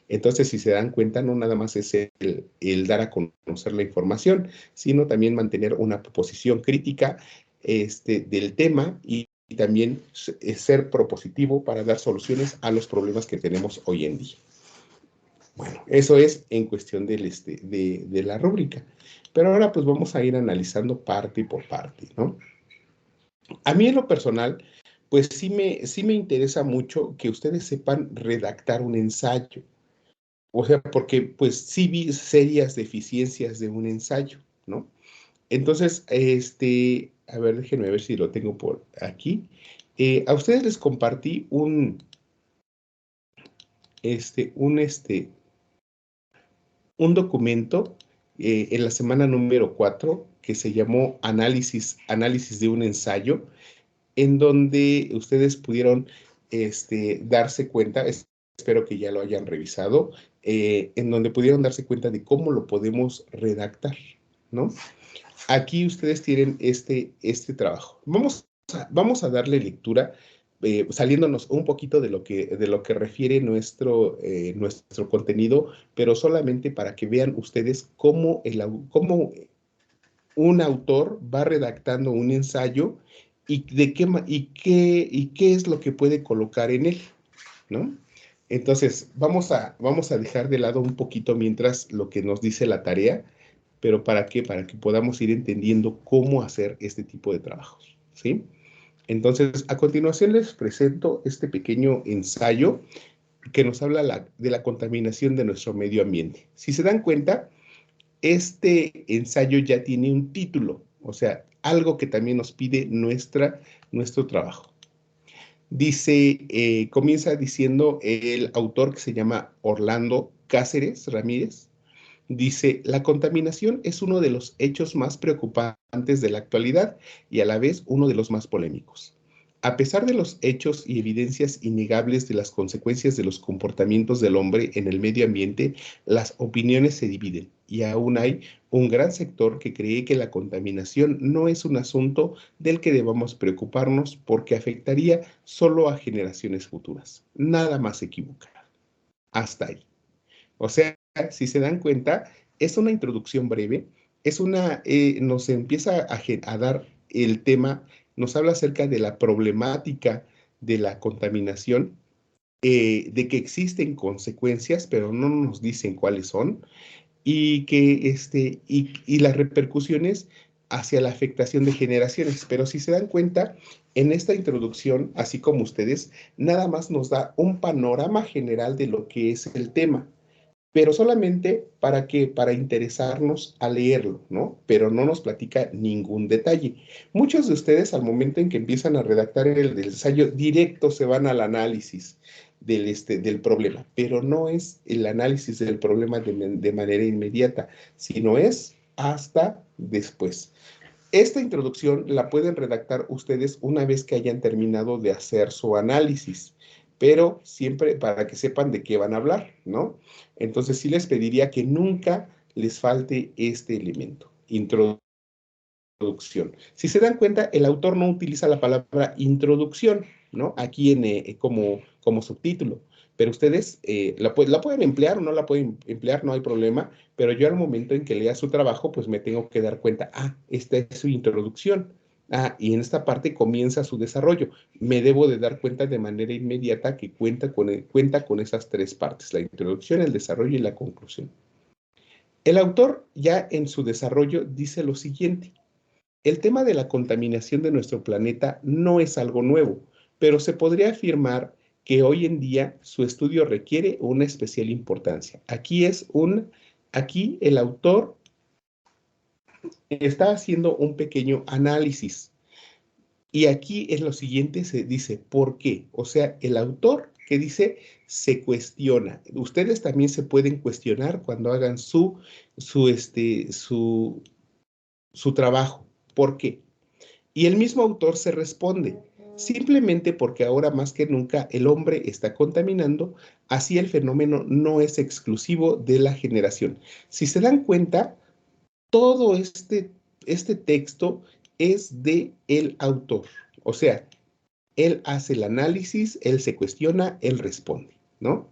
Entonces, si se dan cuenta, no nada más es el dar a conocer la información, sino también mantener una posición crítica del tema y también ser propositivo para dar soluciones a los problemas que tenemos hoy en día. Bueno, eso es en cuestión de la rúbrica. Pero ahora pues vamos a ir analizando parte por parte, ¿no? A mí en lo personal, pues sí me interesa mucho que ustedes sepan redactar un ensayo. O sea, porque pues sí vi serias deficiencias de un ensayo, ¿no? Entonces, a ver, déjenme ver si lo tengo por aquí. A ustedes les compartí este, un, este, un documento en la semana número 4 que se llamó Análisis de un ensayo, en donde ustedes pudieron darse cuenta, espero que ya lo hayan revisado, en donde pudieron darse cuenta de cómo lo podemos redactar, ¿no? Aquí ustedes tienen este trabajo. Vamos a darle lectura, saliéndonos un poquito de lo que refiere nuestro contenido, pero solamente para que vean ustedes cómo un autor va redactando un ensayo y qué es lo que puede colocar en él, ¿no? Entonces, vamos a dejar de lado un poquito mientras lo que nos dice la tarea, pero ¿para qué? Para que podamos ir entendiendo cómo hacer este tipo de trabajos, ¿sí? Entonces, a continuación les presento este pequeño ensayo que nos habla de la contaminación de nuestro medio ambiente. Si se dan cuenta, este ensayo ya tiene un título, o sea, algo que también nos pide nuestro trabajo. Dice, comienza diciendo el autor, que se llama Orlando Cáceres Ramírez. Dice, la contaminación es uno de los hechos más preocupantes de la actualidad y a la vez uno de los más polémicos. A pesar de los hechos y evidencias innegables de las consecuencias de los comportamientos del hombre en el medio ambiente, las opiniones se dividen y aún hay un gran sector que cree que la contaminación no es un asunto del que debamos preocuparnos porque afectaría solo a generaciones futuras. Nada más equivocado. Hasta ahí. O sea, si se dan cuenta, es una introducción breve, nos empieza a dar el tema, nos habla acerca de la problemática de la contaminación, de que existen consecuencias, pero no nos dicen cuáles son, y las repercusiones hacia la afectación de generaciones. Pero si se dan cuenta, en esta introducción, así como ustedes, nada más nos da un panorama general de lo que es el tema, pero solamente para interesarnos a leerlo, ¿no? Pero no nos platica ningún detalle. Muchos de ustedes, al momento en que empiezan a redactar el ensayo, directo se van al análisis del problema, pero no es el análisis del problema de manera inmediata, sino es hasta después. Esta introducción la pueden redactar ustedes una vez que hayan terminado de hacer su análisis, pero siempre para que sepan de qué van a hablar, ¿no? Entonces sí les pediría que nunca les falte este elemento, introducción. Si se dan cuenta, el autor no utiliza la palabra introducción, ¿no? Aquí como subtítulo, pero ustedes la pueden emplear o no la pueden emplear, no hay problema, pero yo al momento en que lea su trabajo, pues me tengo que dar cuenta, esta es su introducción. Y en esta parte comienza su desarrollo. Me debo de dar cuenta de manera inmediata que cuenta con esas tres partes, la introducción, el desarrollo y la conclusión. El autor ya en su desarrollo dice lo siguiente: el tema de la contaminación de nuestro planeta no es algo nuevo, pero se podría afirmar que hoy en día su estudio requiere una especial importancia. Aquí el autor está haciendo un pequeño análisis. Y aquí es lo siguiente, se dice, ¿por qué? O sea, el autor que dice se cuestiona. Ustedes también se pueden cuestionar cuando hagan su trabajo. ¿Por qué? Y el mismo autor se responde, simplemente porque ahora más que nunca el hombre está contaminando, así el fenómeno no es exclusivo de la generación. Si se dan cuenta, todo este texto es de el autor. O sea, él hace el análisis, él se cuestiona, él responde, ¿no?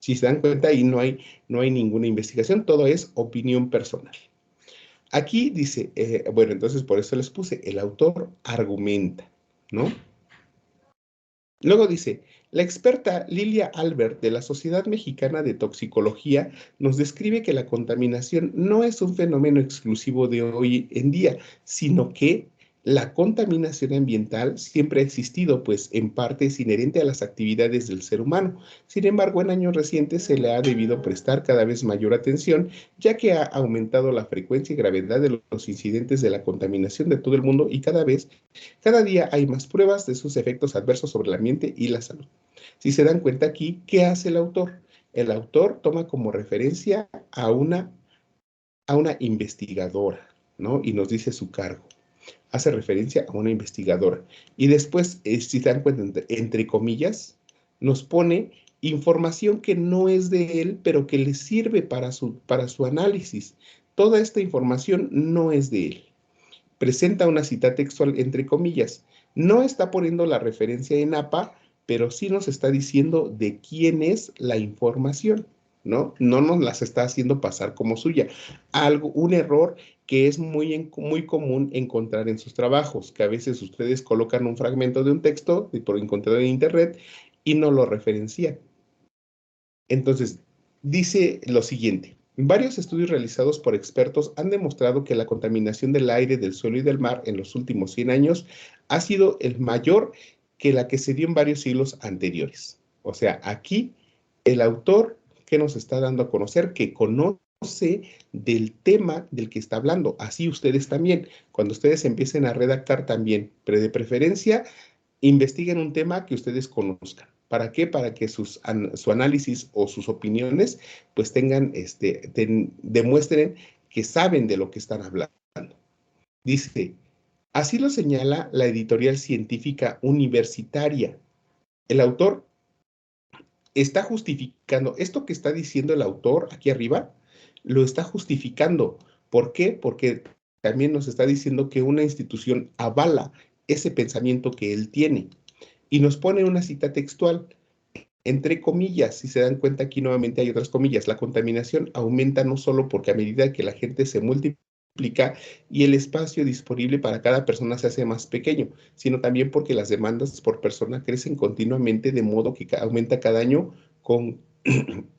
Si se dan cuenta, ahí no hay ninguna investigación, todo es opinión personal. Aquí dice, bueno, entonces por eso les puse, el autor argumenta, ¿no? Luego dice, la experta Lilia Albert de la Sociedad Mexicana de Toxicología nos describe que la contaminación no es un fenómeno exclusivo de hoy en día, sino que la contaminación ambiental siempre ha existido, pues en parte es inherente a las actividades del ser humano. Sin embargo, en años recientes se le ha debido prestar cada vez mayor atención, ya que ha aumentado la frecuencia y gravedad de los incidentes de la contaminación de todo el mundo y cada día hay más pruebas de sus efectos adversos sobre el ambiente y la salud. Si se dan cuenta aquí, ¿qué hace el autor? El autor toma como referencia a una investigadora, ¿no? Y nos dice su cargo. Hace referencia a una investigadora. Y después, si se dan cuenta, entre comillas, nos pone información que no es de él, pero que le sirve para su análisis. Toda esta información no es de él. Presenta una cita textual entre comillas. No está poniendo la referencia en APA, pero sí nos está diciendo de quién es la información, ¿no? No nos las está haciendo pasar como suya. Un error que es muy común encontrar en sus trabajos, que a veces ustedes colocan un fragmento de un texto por encontrar en internet y no lo referencian. Entonces, dice lo siguiente. Varios estudios realizados por expertos han demostrado que la contaminación del aire, del suelo y del mar en los últimos 100 años ha sido el mayor que la que se dio en varios siglos anteriores. O sea, aquí el autor que nos está dando a conocer que conoce del tema del que está hablando. Así ustedes también, cuando ustedes empiecen a redactar también, pero de preferencia, investiguen un tema que ustedes conozcan. ¿Para qué? Para que su análisis o sus opiniones pues tengan, demuestren que saben de lo que están hablando. Dice, así lo señala la editorial científica universitaria. El autor está justificando, esto que está diciendo el autor aquí arriba, lo está justificando. ¿Por qué? Porque también nos está diciendo que una institución avala ese pensamiento que él tiene. Y nos pone una cita textual, entre comillas, si se dan cuenta aquí nuevamente hay otras comillas, la contaminación aumenta no solo porque a medida que la gente se multiplica y el espacio disponible para cada persona se hace más pequeño, sino también porque las demandas por persona crecen continuamente de modo que aumenta cada año con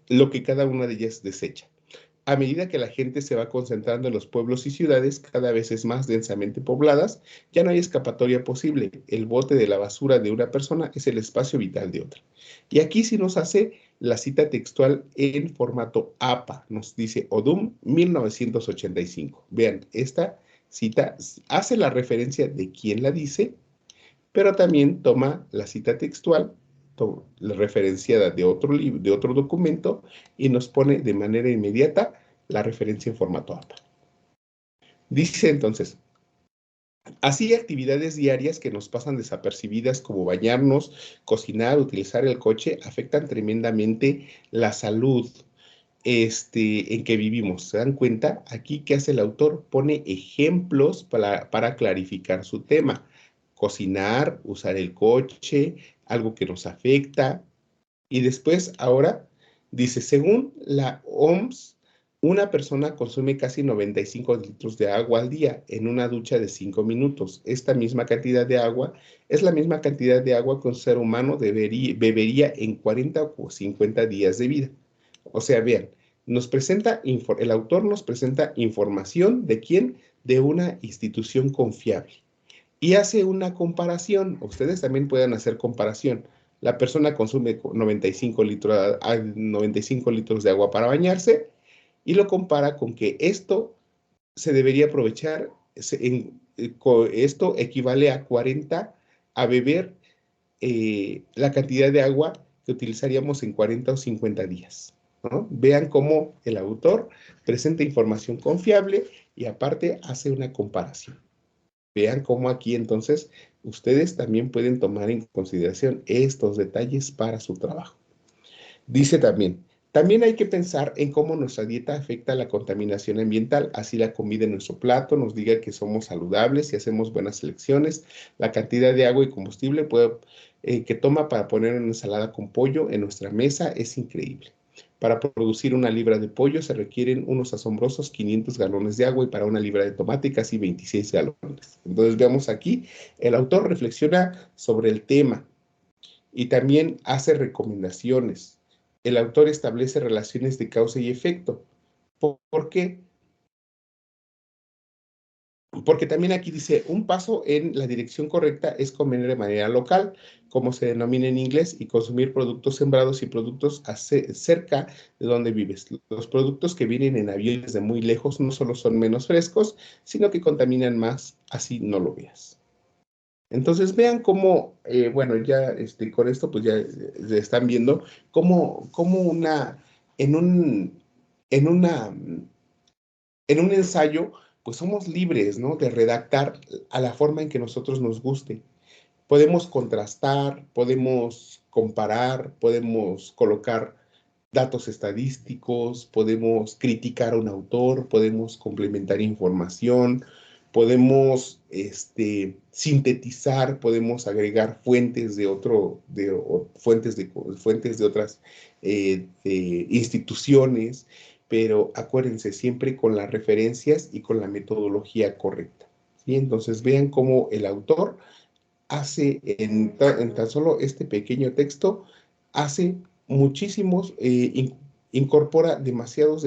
lo que cada una de ellas desecha. A medida que la gente se va concentrando en los pueblos y ciudades cada vez es más densamente pobladas, ya no hay escapatoria posible. El bote de la basura de una persona es el espacio vital de otra. Y aquí sí nos hace la cita textual en formato APA, nos dice Odum 1985. Vean, esta cita hace la referencia de quién la dice, pero también toma la cita textual, la referenciada de otro libro, de otro documento, y nos pone de manera inmediata la referencia en formato APA. Dice entonces, así actividades diarias que nos pasan desapercibidas como bañarnos, cocinar, utilizar el coche, afectan tremendamente la salud en que vivimos. ¿Se dan cuenta? Aquí, ¿qué hace el autor? Pone ejemplos para clarificar su tema. Cocinar, usar el coche, algo que nos afecta. Y después, ahora, dice, según la OMS, una persona consume casi 95 litros de agua al día en una ducha de 5 minutos. Esta misma cantidad de agua es la misma cantidad de agua que un ser humano bebería en 40 o 50 días de vida. O sea, vean, el autor nos presenta información de quién, de una institución confiable. Y hace una comparación. Ustedes también pueden hacer comparación. La persona consume 95 litros de agua para bañarse y lo compara con que esto se debería aprovechar, esto equivale a 40, a beber la cantidad de agua que utilizaríamos en 40 o 50 días. ¿No? Vean cómo el autor presenta información confiable y aparte hace una comparación. Vean cómo aquí entonces ustedes también pueden tomar en consideración estos detalles para su trabajo. Dice también hay que pensar en cómo nuestra dieta afecta la contaminación ambiental, así la comida en nuestro plato nos diga que somos saludables y hacemos buenas elecciones, la cantidad de agua y combustible que toma para poner una ensalada con pollo en nuestra mesa es increíble. Para producir una libra de pollo se requieren unos asombrosos 500 galones de agua y para una libra de tomate casi 26 galones. Entonces veamos aquí, el autor reflexiona sobre el tema y también hace recomendaciones. El autor establece relaciones de causa y efecto. ¿Por qué? Porque también aquí dice, un paso en la dirección correcta es comer de manera local, como se denomina en inglés, y consumir productos sembrados y productos cerca de donde vives. Los productos que vienen en aviones de muy lejos no solo son menos frescos, sino que contaminan más, así no lo veas. Entonces vean cómo, bueno, ya con esto pues ya están viendo cómo en un, en una, en un ensayo, pues somos libres, ¿no? De redactar a la forma en que nosotros nos guste. Podemos contrastar, podemos comparar, podemos colocar datos estadísticos, podemos criticar a un autor, podemos complementar información, podemos sintetizar, podemos agregar fuentes fuentes de otras de instituciones, pero acuérdense siempre con las referencias y con la metodología correcta. ¿Sí? Entonces vean cómo el autor hace en tan solo este pequeño texto, hace muchísimos, incorpora demasiados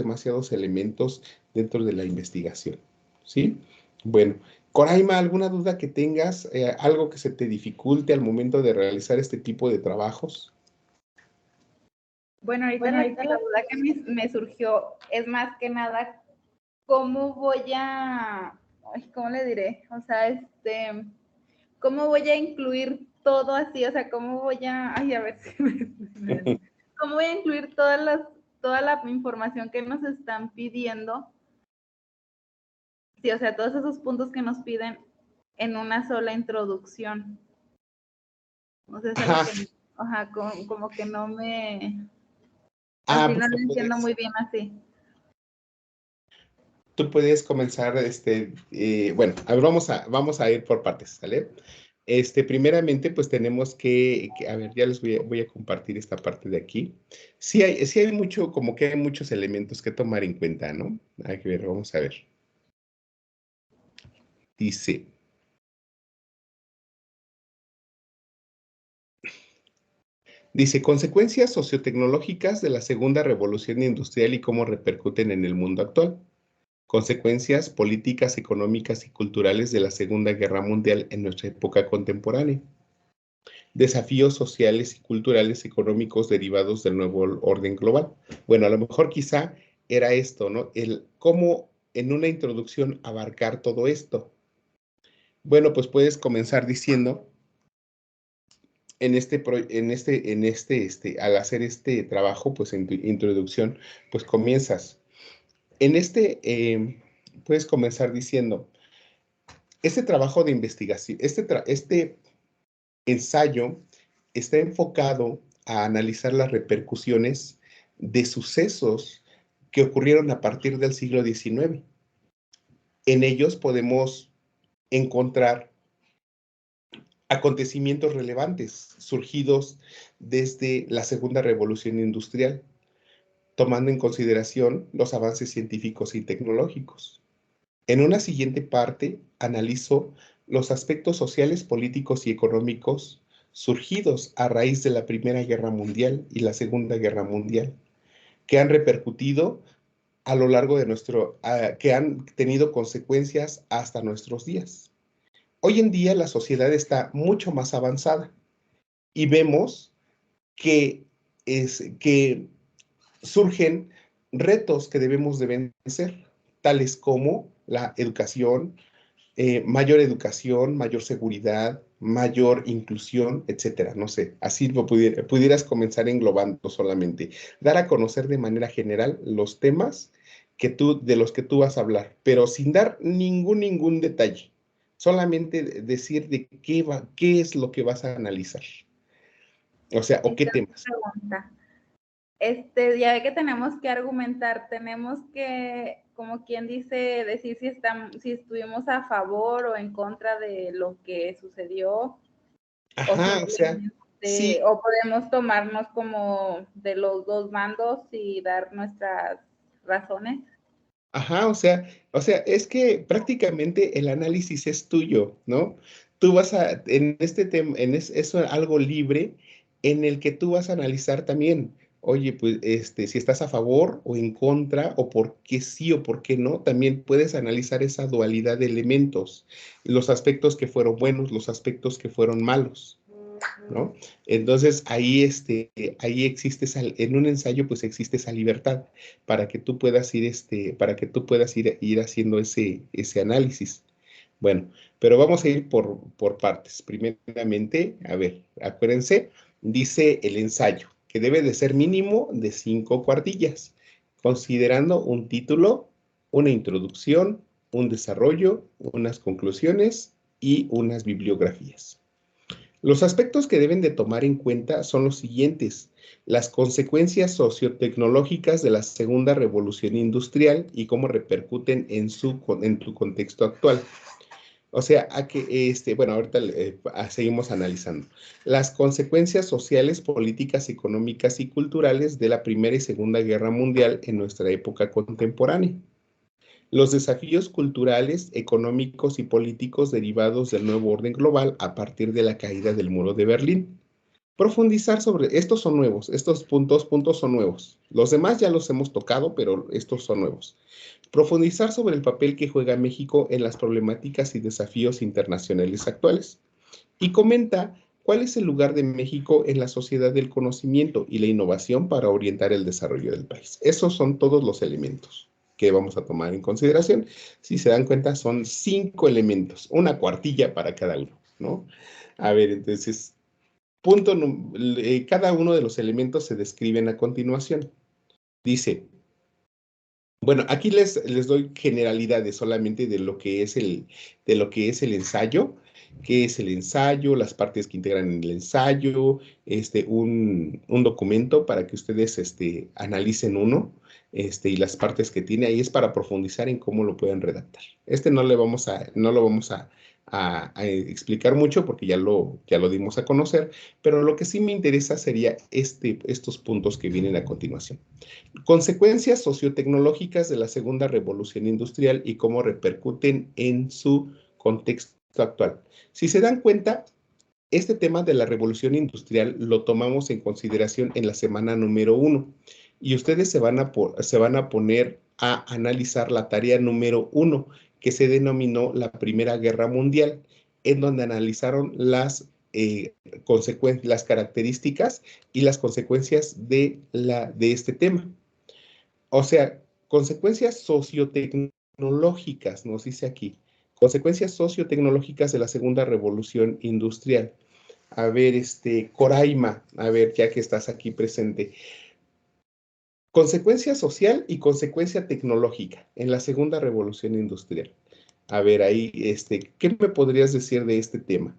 elementos dentro de la investigación, ¿sí? Bueno, Coraima, ¿alguna duda que tengas? ¿Algo que se te dificulte al momento de realizar este tipo de trabajos? Bueno, ahorita la duda que me surgió es más que nada, ¿cómo voy a, cómo le diré? O sea, ¿cómo voy a incluir todo así? O sea, ¿cómo voy a, a ver si ¿cómo voy a incluir toda la información que nos están pidiendo? Sí, o sea, todos esos puntos que nos piden en una sola introducción. O sea, es algo que, ajá, como que no me, así no lo entiendo muy bien así. Tú puedes comenzar, bueno, a ver, vamos a ir por partes, ¿sale? Primeramente, pues tenemos a ver, ya les voy a compartir esta parte de aquí. Sí hay mucho, como que hay muchos elementos que tomar en cuenta, ¿no? Hay que ver, vamos a ver. Dice, consecuencias sociotecnológicas de la segunda revolución industrial y cómo repercuten en el mundo actual. Consecuencias políticas, económicas y culturales de la Segunda Guerra Mundial en nuestra época contemporánea. Desafíos sociales y culturales económicos derivados del nuevo orden global. Bueno, a lo mejor quizá era esto, ¿no? El cómo en una introducción abarcar todo esto. Bueno, pues puedes comenzar diciendo al hacer este trabajo, pues en tu introducción, pues comienzas. Puedes comenzar diciendo, este trabajo de investigación, este ensayo está enfocado a analizar las repercusiones de sucesos que ocurrieron a partir del siglo XIX. En ellos podemos encontrar acontecimientos relevantes surgidos desde la Segunda Revolución Industrial, tomando en consideración los avances científicos y tecnológicos. En una siguiente parte, analizo los aspectos sociales, políticos y económicos surgidos a raíz de la Primera Guerra Mundial y la Segunda Guerra Mundial, que han repercutido a lo largo de que han tenido consecuencias hasta nuestros días. Hoy en día la sociedad está mucho más avanzada y vemos que surgen retos que debemos de vencer, tales como la educación, mayor educación, mayor seguridad, mayor inclusión, etcétera. No sé, así pudieras comenzar englobando solamente. Dar a conocer de manera general los temas de los que tú vas a hablar, pero sin dar ningún detalle. Solamente decir de qué es lo que vas a analizar. O sea, o qué temas. Pregunta. Ya ve que tenemos que argumentar, tenemos que, como quien dice, decir si estuvimos a favor o en contra de lo que sucedió. Ajá, o sea, sí. O podemos tomarnos como de los dos bandos y dar nuestras razones. Ajá, o sea, es que prácticamente el análisis es tuyo, ¿no? Tú vas en este tema, es algo libre en el que tú vas a analizar también, oye, pues, si estás a favor o en contra, o por qué sí o por qué no, también puedes analizar esa dualidad de elementos, los aspectos que fueron buenos, los aspectos que fueron malos, ¿no? Entonces ahí existe en un ensayo pues existe esa libertad para que tú puedas ir haciendo ese análisis. Bueno, pero vamos a ir por partes. Primeramente, a ver, acuérdense, dice el ensayo que debe de ser mínimo de 5 cuartillas, considerando un título, una introducción, un desarrollo, unas conclusiones y unas bibliografías. Los aspectos que deben de tomar en cuenta son los siguientes: las consecuencias sociotecnológicas de la segunda revolución industrial y cómo repercuten en tu contexto actual. O sea, bueno, ahorita seguimos analizando. Las consecuencias sociales, políticas, económicas y culturales de la Primera y Segunda Guerra Mundial en nuestra época contemporánea. Los desafíos culturales, económicos y políticos derivados del nuevo orden global a partir de la caída del muro de Berlín. Profundizar sobre, estos son nuevos, estos puntos son nuevos. Los demás ya los hemos tocado, pero estos son nuevos. Profundizar sobre el papel que juega México en las problemáticas y desafíos internacionales actuales. Y comenta ¿Cuál es el lugar de México en la sociedad del conocimiento y la innovación para orientar el desarrollo del país? Esos son todos los elementos que vamos a tomar en consideración. Si se dan cuenta, son 5 elementos, una cuartilla para cada uno, ¿no? A ver, entonces, cada uno de los elementos se describen a continuación. Dice, bueno, aquí les doy generalidades solamente de lo que es el ensayo, qué es el ensayo, las partes que integran el ensayo, un documento para que ustedes analicen uno, y las partes que tiene ahí es para profundizar en cómo lo pueden redactar. No lo vamos a explicar mucho porque ya lo dimos a conocer, pero lo que sí me interesa sería estos puntos que vienen a continuación. Consecuencias sociotecnológicas de la segunda revolución industrial y cómo repercuten en su contexto actual. Si se dan cuenta, este tema de la revolución industrial lo tomamos en consideración en la semana número 1 y ustedes se van a poner a analizar la tarea número 1 que se denominó la Primera Guerra Mundial, en donde analizaron las características y las consecuencias de este tema. O sea, consecuencias sociotecnológicas, nos dice aquí. Consecuencias sociotecnológicas de la segunda revolución industrial. A ver, Coraima, a ver, ya que estás aquí presente. Consecuencia social y consecuencia tecnológica en la segunda revolución industrial. A ver, ahí, ¿qué me podrías decir de este tema?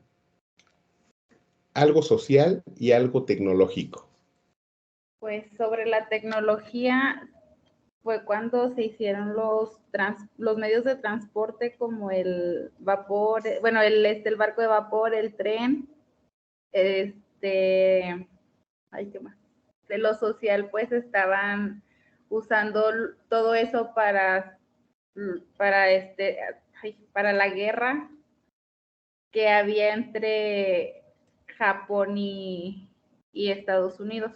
Algo social y algo tecnológico. Pues sobre la tecnología fue cuando se hicieron los medios de transporte como el vapor, bueno, el barco de vapor, el tren, ay, ¿qué más? De lo social, pues estaban usando todo eso para la guerra que había entre Japón y Estados Unidos.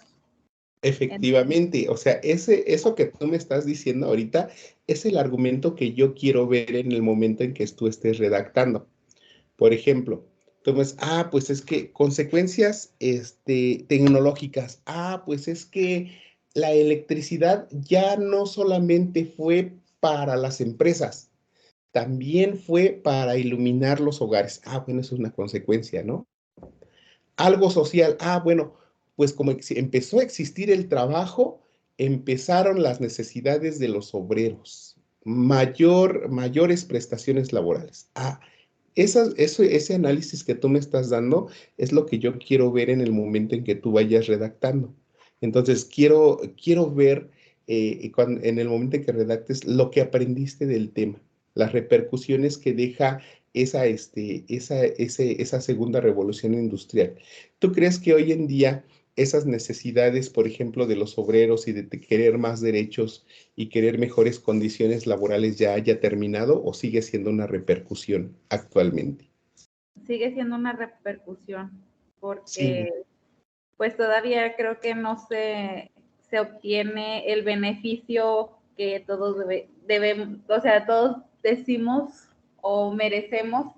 Efectivamente, o sea, eso que tú me estás diciendo ahorita es el argumento que yo quiero ver en el momento en que tú estés redactando. Por ejemplo, tú me dices, pues es que consecuencias tecnológicas, pues es que la electricidad ya no solamente fue para las empresas, también fue para iluminar los hogares. Bueno, eso es una consecuencia, ¿no? Algo social, bueno, pues como empezó a existir el trabajo, empezaron las necesidades de los obreros, mayores prestaciones laborales. Ese análisis que tú me estás dando es lo que yo quiero ver en el momento en que tú vayas redactando. Entonces, quiero ver en el momento en que redactes lo que aprendiste del tema, las repercusiones que deja esa segunda revolución industrial. ¿Tú crees que hoy en día esas necesidades, por ejemplo, de los obreros y de querer más derechos y querer mejores condiciones laborales ya haya terminado o sigue siendo una repercusión actualmente? Sigue siendo una repercusión porque Sí, pues todavía creo que no se obtiene el beneficio que todos debemos, o sea, todos decimos o merecemos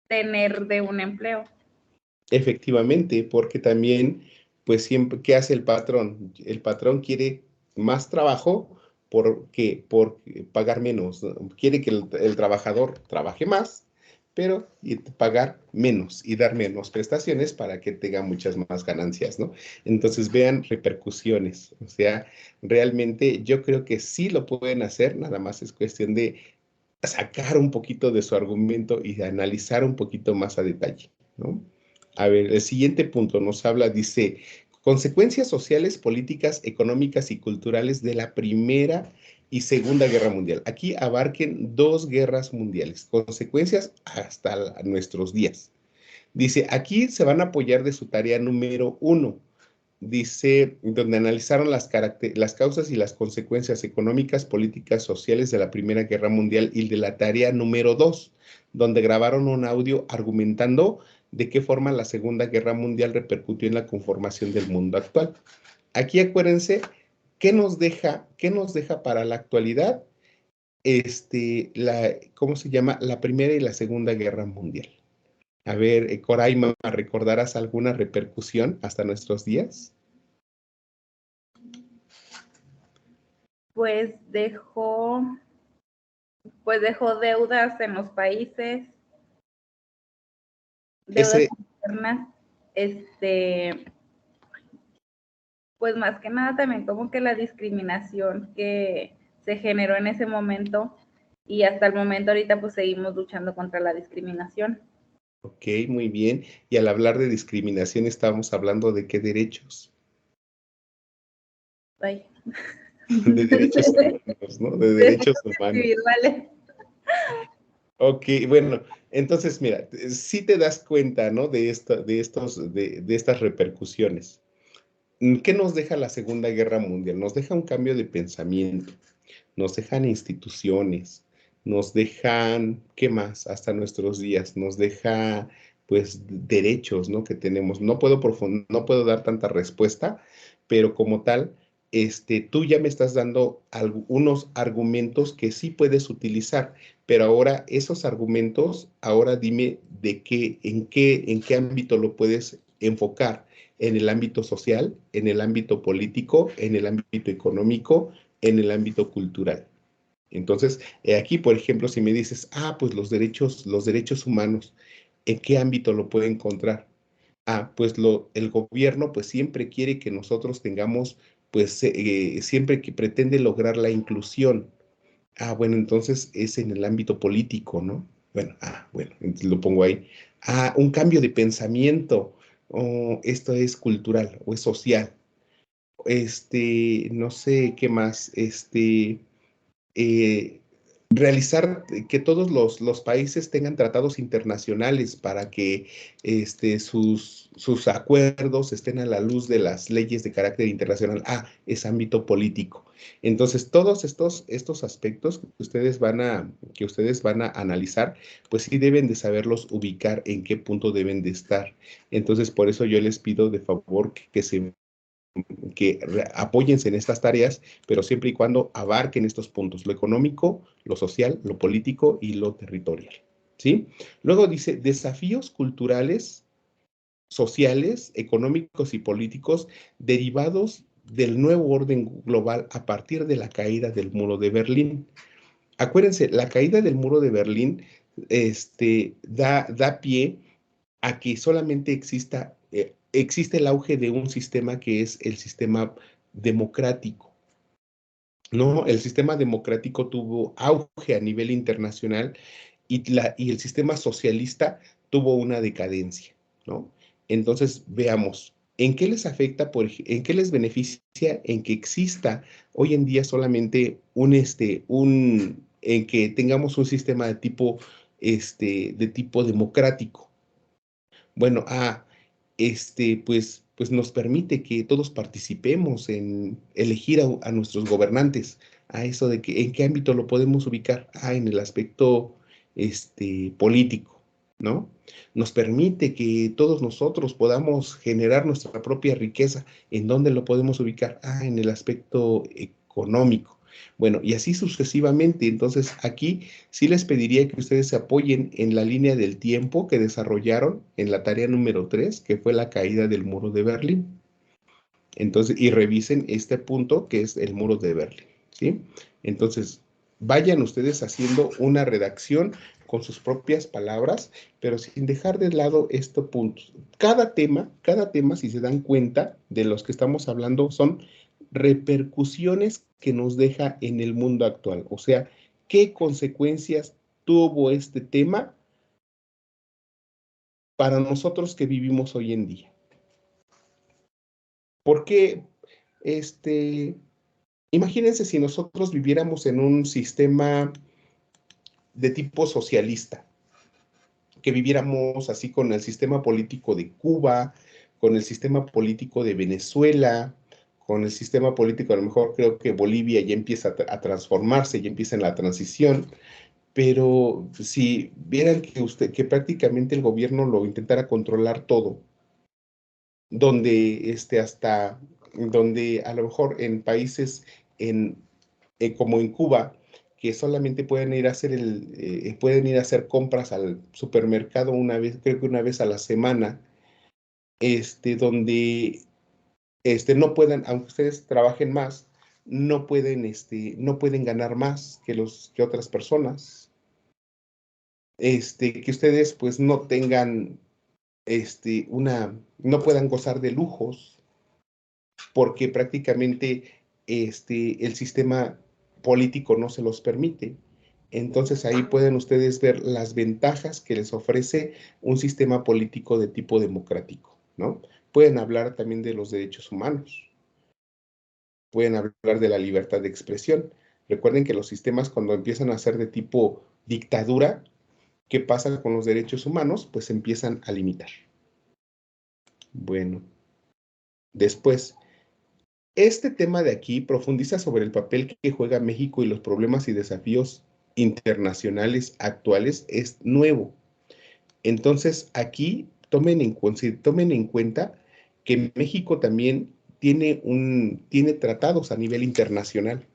tener de un empleo. efectivamente, porque también, pues siempre, ¿qué hace el patrón? El patrón quiere más trabajo por pagar menos, ¿no? Quiere que el trabajador trabaje más, pero pagar menos y dar menos prestaciones para que tenga muchas más ganancias, ¿no? Entonces vean repercusiones. O sea, realmente yo creo que sí lo pueden hacer, nada más es cuestión de sacar un poquito de su argumento y de analizar un poquito más a detalle, ¿no? A ver, el siguiente punto nos habla, dice, consecuencias sociales, políticas, económicas y culturales de la Primera y Segunda Guerra Mundial. Aquí abarquen 2 guerras mundiales, consecuencias hasta nuestros días. Dice, aquí se van a apoyar de su tarea número 1, dice, donde analizaron las causas y las consecuencias económicas, políticas, sociales de la Primera Guerra Mundial y de la tarea número 2, donde grabaron un audio argumentando de qué forma la Segunda Guerra Mundial repercutió en la conformación del mundo actual. Aquí acuérdense, qué nos deja para la actualidad? ¿Cómo se llama? La Primera y la Segunda Guerra Mundial. A ver, Coraima, ¿recordarás alguna repercusión hasta nuestros días? Pues dejó deudas en los países, deudas Ese, internas, pues más que nada también como que la discriminación que se generó en ese momento y hasta el momento ahorita pues seguimos luchando contra la discriminación. ok, muy bien. Y al hablar de discriminación, estábamos hablando de qué derechos, Ay. de derechos humanos, ¿no? De derechos humanos. Individuales. Ok, bueno, entonces mira, sí te das cuenta, ¿no? De estas repercusiones. ¿Qué nos deja la Segunda Guerra Mundial? Nos deja un cambio de pensamiento, nos dejan instituciones, nos dejan, ¿qué más? Hasta nuestros días, nos deja, pues, derechos, ¿no? Que tenemos. No puedo dar tanta respuesta, pero como tal, tú ya me estás dando algunos argumentos que sí puedes utilizar, pero ahora esos argumentos, ahora dime en qué ámbito lo puedes enfocar. En el ámbito social, en el ámbito político, en el ámbito económico, en el ámbito cultural. Entonces, aquí, por ejemplo, si me dices, pues los derechos humanos, ¿en qué ámbito lo puede encontrar? Pues el gobierno pues siempre quiere que nosotros tengamos, pues siempre que pretende lograr la inclusión. Bueno, entonces es en el ámbito político, ¿no? Bueno, entonces lo pongo ahí. Un cambio de pensamiento, esto es cultural o es social. No sé qué más, eh, realizar que todos los países tengan tratados internacionales para que sus acuerdos estén a la luz de las leyes de carácter internacional. Es ámbito político. Entonces, todos estos aspectos que ustedes van a analizar, pues sí deben de saberlos ubicar en qué punto deben de estar. Entonces, por eso yo les pido de favor apóyense en estas tareas, pero siempre y cuando abarquen estos puntos, lo económico, lo social, lo político y lo territorial. ¿Sí? Luego dice, desafíos culturales, sociales, económicos y políticos derivados del nuevo orden global a partir de la caída del muro de Berlín. Acuérdense, la caída del muro de Berlín da pie a que solamente existe el auge de un sistema que es el sistema democrático. ¿No? El sistema democrático tuvo auge a nivel internacional y el sistema socialista tuvo una decadencia, ¿no? Entonces, veamos, ¿en qué les afecta, en qué les beneficia en que exista hoy en día solamente en que tengamos un sistema de tipo democrático? Bueno, pues nos permite que todos participemos en elegir a nuestros gobernantes. Eso de que en qué ámbito lo podemos ubicar. En el aspecto político, ¿no? Nos permite que todos nosotros podamos generar nuestra propia riqueza. ¿En dónde lo podemos ubicar? En el aspecto económico. Bueno, y así sucesivamente. Entonces, aquí sí les pediría que ustedes se apoyen en la línea del tiempo que desarrollaron en la tarea número 3, que fue la caída del muro de Berlín. Entonces, y revisen este punto que es el muro de Berlín, ¿sí? Entonces, vayan ustedes haciendo una redacción con sus propias palabras, pero sin dejar de lado este punto. Cada tema, si se dan cuenta de los que estamos hablando, son repercusiones que nos deja en el mundo actual. O sea, ¿qué consecuencias tuvo este tema para nosotros que vivimos hoy en día? ¿Por qué imagínense si nosotros viviéramos en un sistema de tipo socialista, que viviéramos así con el sistema político de Cuba, con el sistema político de Venezuela, con el sistema político, a lo mejor creo que Bolivia ya empieza a transformarse, ya empieza en la transición, pero si vieran que prácticamente el gobierno lo intentara controlar todo, donde donde a lo mejor en países como en Cuba, que solamente pueden ir a hacer pueden ir a hacer compras al supermercado una vez, creo que una vez a la semana, donde no puedan, aunque ustedes trabajen más, no pueden ganar más que otras personas. Que ustedes pues no tengan no puedan gozar de lujos, porque prácticamente el sistema político no se los permite. Entonces ahí pueden ustedes ver las ventajas que les ofrece un sistema político de tipo democrático, ¿no? Pueden hablar también de los derechos humanos, pueden hablar de la libertad de expresión. Recuerden que los sistemas cuando empiezan a ser de tipo dictadura, ¿qué pasa con los derechos humanos? Pues se empiezan a limitar. Bueno, después, este tema de aquí profundiza sobre el papel que juega México y los problemas y desafíos internacionales actuales. Es nuevo. Entonces, aquí tomen en cuenta que México también tiene tratados a nivel internacional,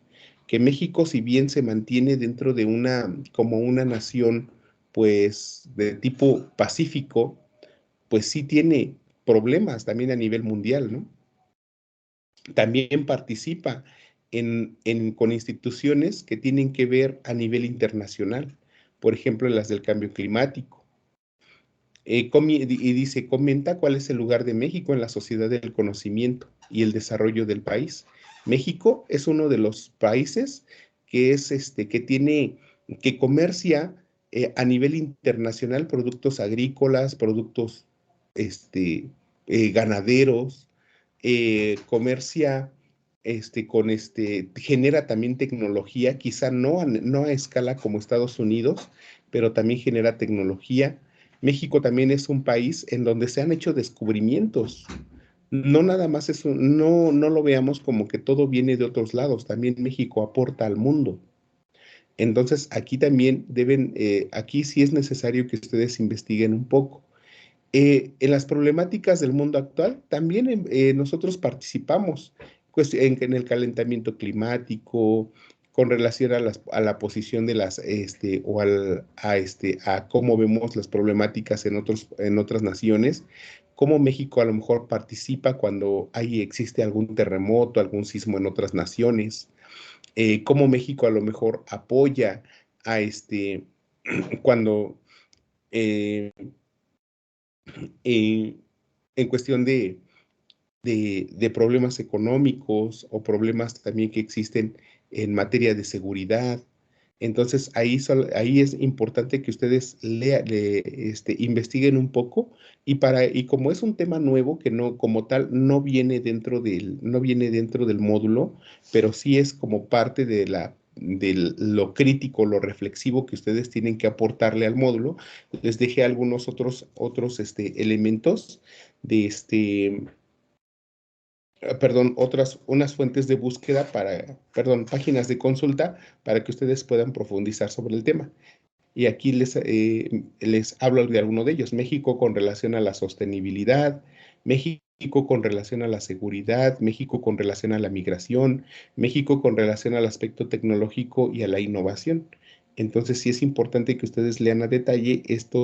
que México, si bien se mantiene dentro de como una nación, pues, de tipo pacífico, pues sí tiene problemas también a nivel mundial, ¿no? También participa con instituciones que tienen que ver a nivel internacional, por ejemplo, las del cambio climático. Y dice, comenta cuál es el lugar de México en la sociedad del conocimiento y el desarrollo del país. México es uno de los países que comercia a nivel internacional productos agrícolas, productos ganaderos, comercia genera también tecnología, quizá no a escala como Estados Unidos, pero también genera tecnología. México también es un país en donde se han hecho descubrimientos. No nada más no lo veamos como que todo viene de otros lados, también México aporta al mundo. Entonces, aquí también aquí sí es necesario que ustedes investiguen un poco. En las problemáticas del mundo actual, también nosotros participamos en el calentamiento climático, con relación a la posición de a cómo vemos las problemáticas en otras naciones, cómo México a lo mejor participa cuando existe algún terremoto, algún sismo en otras naciones, cómo México a lo mejor apoya a cuando eh, eh, en cuestión de problemas económicos o problemas también que existen en materia de seguridad. Entonces, ahí es importante que ustedes investiguen un poco y como es un tema nuevo que no, como tal, no viene dentro del módulo, pero sí es como parte de lo crítico, lo reflexivo que ustedes tienen que aportarle al módulo. Les dejé algunos otros elementos de perdón, unas fuentes de búsqueda perdón, páginas de consulta para que ustedes puedan profundizar sobre el tema. Y aquí les hablo de alguno de ellos. México con relación a la sostenibilidad, México con relación a la seguridad, México con relación a la migración, México con relación al aspecto tecnológico y a la innovación. Entonces sí es importante que ustedes lean a detalle esta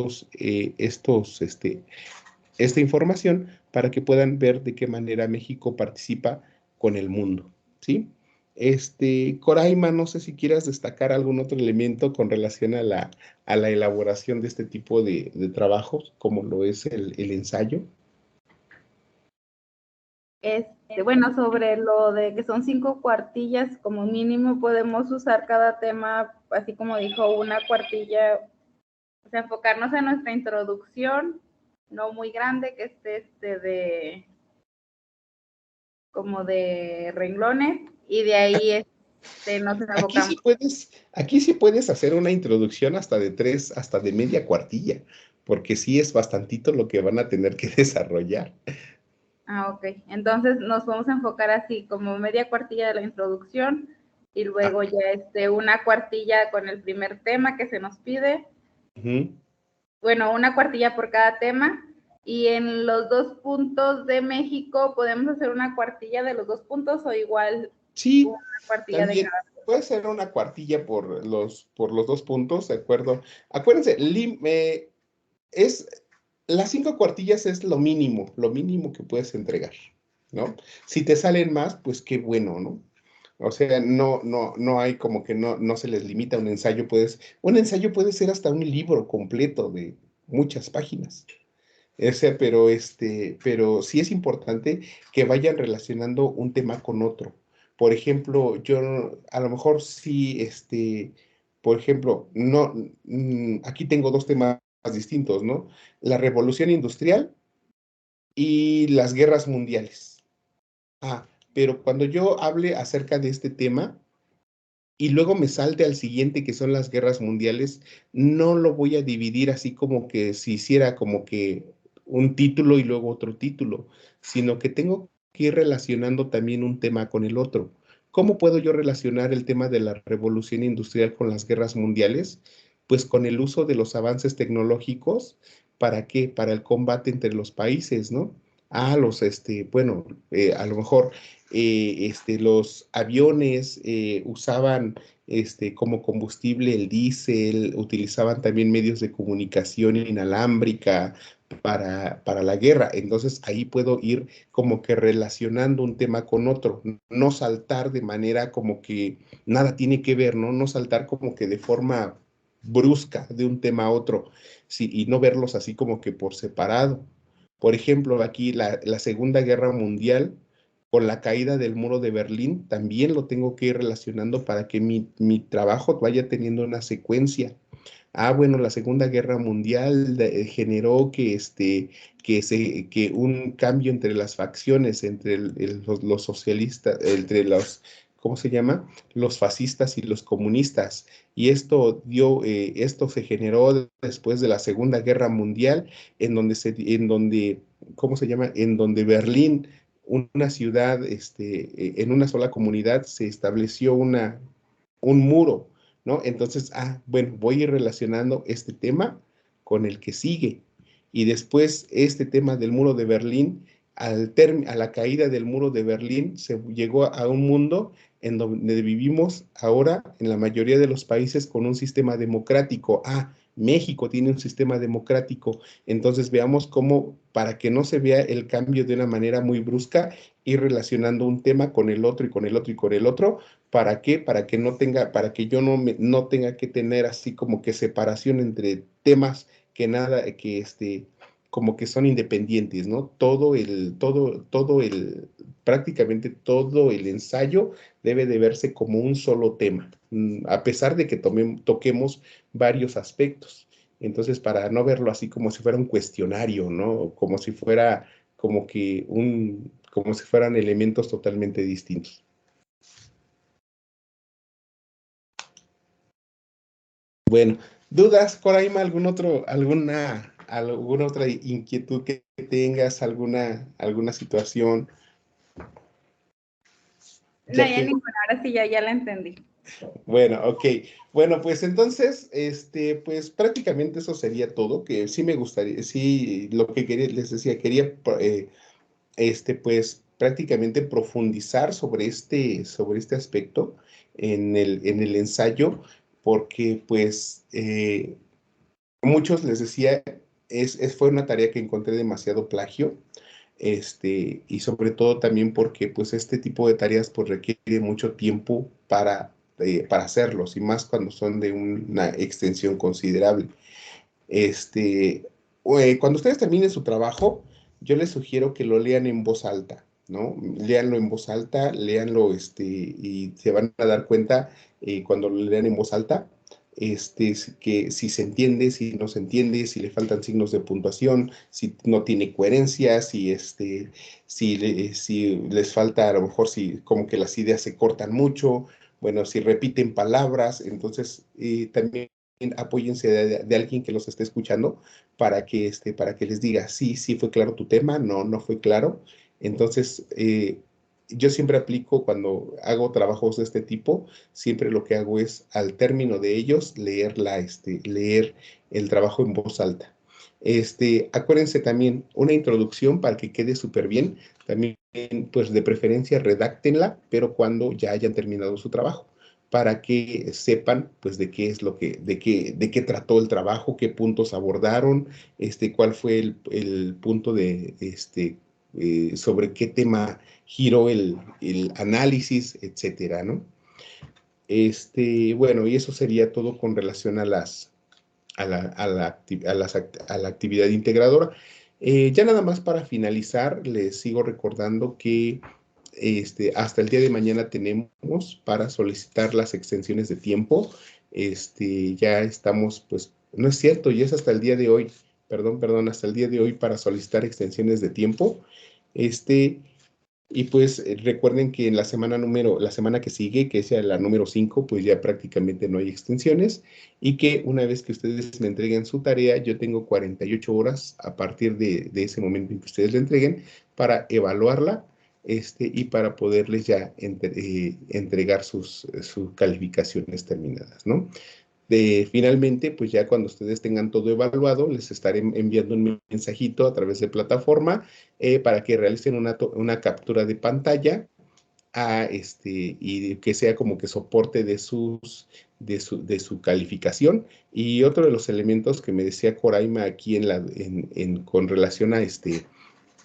información para que puedan ver de qué manera México participa con el mundo, ¿sí? Coraima, no sé si quieras destacar algún otro elemento con relación a la elaboración de este tipo de trabajos, como lo es el ensayo. Bueno, sobre lo de que son 5 cuartillas, como mínimo podemos usar cada tema, así como dijo, una cuartilla, o sea, enfocarnos en nuestra introducción, no muy grande, que esté como de renglones, y de ahí nos enfocamos. Aquí sí puedes hacer una introducción hasta de media cuartilla, porque sí es bastantito lo que van a tener que desarrollar. Ah, ok. Entonces nos vamos a enfocar así, como media cuartilla de la introducción y luego ya una cuartilla con el primer tema que se nos pide. Bueno, una cuartilla por cada tema. Y en los 2 puntos de México, ¿podemos hacer una cuartilla de los 2 puntos o igual sí, una cuartilla también, de cada? puede ser una cuartilla por los 2 puntos, ¿de acuerdo? Acuérdense, es, las 5 cuartillas es lo mínimo que puedes entregar, ¿no? Si te salen más, pues qué bueno, ¿no? O sea, no hay como que no se les limita un ensayo puede ser hasta un libro completo de muchas páginas. Ese, pero sí es importante que vayan relacionando un tema con otro. Por ejemplo, yo a lo mejor sí, por ejemplo, no, aquí tengo 2 temas distintos, ¿no? La revolución industrial y las guerras mundiales. Pero cuando yo hable acerca de este tema, y luego me salte al siguiente, que son las guerras mundiales, no lo voy a dividir así como que si hiciera como que un título y luego otro título, sino que tengo que ir relacionando también un tema con el otro. ¿Cómo puedo yo relacionar el tema de la revolución industrial con las guerras mundiales? Pues con el uso de los avances tecnológicos, ¿para qué? Para el combate entre los países, ¿no? Bueno, a lo mejor los aviones usaban como combustible el diésel, utilizaban también medios de comunicación inalámbrica para la guerra. Entonces ahí puedo ir como que relacionando un tema con otro, no saltar de manera como que nada tiene que ver, ¿no? No saltar como que de forma brusca de un tema a otro, sí, y no verlos así como que por separado. Por ejemplo, aquí la Segunda Guerra Mundial con la caída del muro de Berlín, también lo tengo que ir relacionando para que mi trabajo vaya teniendo una secuencia. Bueno, la Segunda Guerra Mundial generó que un cambio entre las facciones, entre los socialistas, entre los, ¿cómo se llama? Los fascistas y los comunistas. Y esto se generó después de la Segunda Guerra Mundial, ¿cómo se llama? En donde Berlín, una ciudad, en una sola comunidad, se estableció un muro, ¿no? Entonces, bueno, voy a ir relacionando este tema con el que sigue. Y después este tema del muro de Berlín, a la caída del muro de Berlín, se llegó a un mundo en donde vivimos ahora en la mayoría de los países con un sistema democrático. México tiene un sistema democrático. Entonces veamos cómo, para que no se vea el cambio de una manera muy brusca, ir relacionando un tema con el otro y con el otro y con el otro. ¿Para qué? Para que yo no tenga que tener así como que separación entre temas que nada, como que son independientes, ¿no? Prácticamente todo el ensayo debe de verse como un solo tema, a pesar de que toquemos varios aspectos. Entonces, para no verlo así como si fuera un cuestionario, ¿no? Como si fuera como si fueran elementos totalmente distintos. Bueno, ¿dudas, Coraima, alguna otra inquietud que tengas, alguna situación? No, Ya ya que, ninguna, ahora sí ya la entendí. bueno, ok. Bueno, pues entonces, pues prácticamente eso sería todo, que sí me gustaría, sí, lo que les decía, quería, pues prácticamente profundizar sobre este aspecto en el ensayo, porque pues muchos les decía, fue una tarea que encontré demasiado plagio, y sobre todo también porque pues este tipo de tareas pues requiere mucho tiempo para hacerlos, y más cuando son de una extensión considerable. Cuando ustedes terminen su trabajo, yo les sugiero que lo lean en voz alta, ¿no? Léanlo en voz alta, léanlo, y se van a dar cuenta cuando lo lean en voz alta, que si se entiende, si no se entiende, si le faltan signos de puntuación, si no tiene coherencia, si les falta, a lo mejor, si como que las ideas se cortan mucho, bueno, si repiten palabras. Entonces también apóyense de alguien que los esté escuchando para que les diga, sí, sí fue claro tu tema, no, no fue claro. Entonces, yo siempre aplico cuando hago trabajos de este tipo, siempre lo que hago es al término de ellos leer el trabajo en voz alta. Acuérdense también una introducción para que quede súper bien. También, pues de preferencia, redáctenla, pero cuando ya hayan terminado su trabajo, para que sepan pues de qué es lo que, de qué trató el trabajo, qué puntos abordaron, cuál fue el punto de sobre qué tema giró el análisis, etcétera, ¿no? Bueno, y eso sería todo con relación a a la actividad integradora. Ya nada más para finalizar, les sigo recordando que hasta el día de mañana tenemos para solicitar las extensiones de tiempo. Ya estamos, pues, no es cierto, ya es hasta el día de hoy, perdón, hasta el día de hoy para solicitar extensiones de tiempo. Y pues recuerden que en la semana que sigue, que es ya la número 5, pues ya prácticamente no hay extensiones y que una vez que ustedes me entreguen su tarea, yo tengo 48 horas a partir de ese momento en que ustedes la entreguen para evaluarla y para poderles ya entregar sus calificaciones terminadas, ¿no? Finalmente, pues ya cuando ustedes tengan todo evaluado, les estaré enviando un mensajito a través de plataforma para que realicen una captura de pantalla y que sea como que soporte de su calificación. Y otro de los elementos que me decía Coraima aquí con relación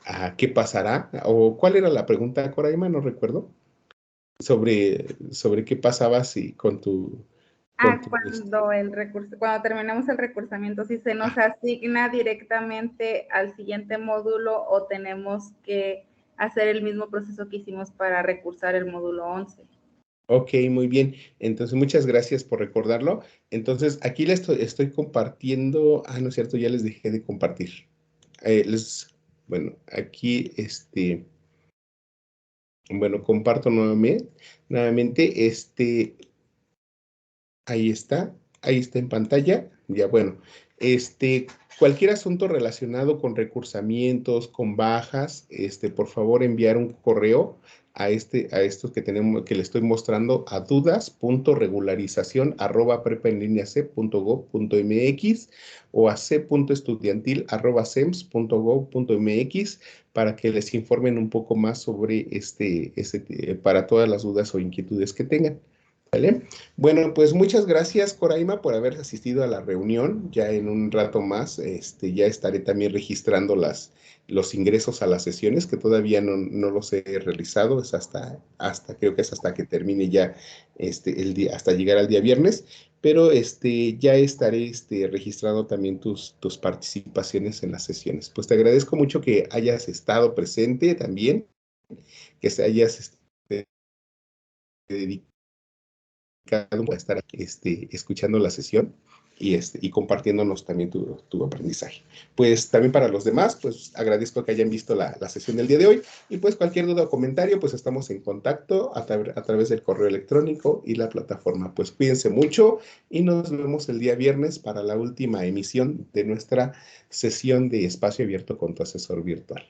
a qué pasará, o cuál era la pregunta, Coraima, no recuerdo, sobre qué pasaba si con tu... Cuando terminemos el recursamiento, si se nos asigna directamente al siguiente módulo o tenemos que hacer el mismo proceso que hicimos para recursar el módulo 11. Ok, muy bien. Entonces, muchas gracias por recordarlo. Entonces, aquí les estoy compartiendo. No es cierto, ya les dejé de compartir. Bueno, aquí, bueno, comparto nuevamente, ahí está en pantalla. Ya, bueno, cualquier asunto relacionado con recursamientos, con bajas, por favor enviar un correo a estos que le estoy mostrando a dudas.regularización@prepaenlineac.gov.mx o a c.estudiantil@cems.gov.mx para que les informen un poco más sobre para todas las dudas o inquietudes que tengan. ¿Vale? Bueno, pues muchas gracias, Coraima, por haber asistido a la reunión. Ya en un rato más, ya estaré también registrando los ingresos a las sesiones, que todavía no los he realizado, es creo que es hasta que termine ya el día, hasta llegar al día viernes, pero ya estaré registrando también tus participaciones en las sesiones. Pues te agradezco mucho que hayas estado presente también, que se hayas dedicado a estar escuchando la sesión y compartiéndonos también tu aprendizaje. Pues también para los demás, pues agradezco que hayan visto la sesión del día de hoy y pues cualquier duda o comentario, pues estamos en contacto a través del correo electrónico y la plataforma. Pues cuídense mucho y nos vemos el día viernes para la última emisión de nuestra sesión de Espacio Abierto con tu asesor virtual.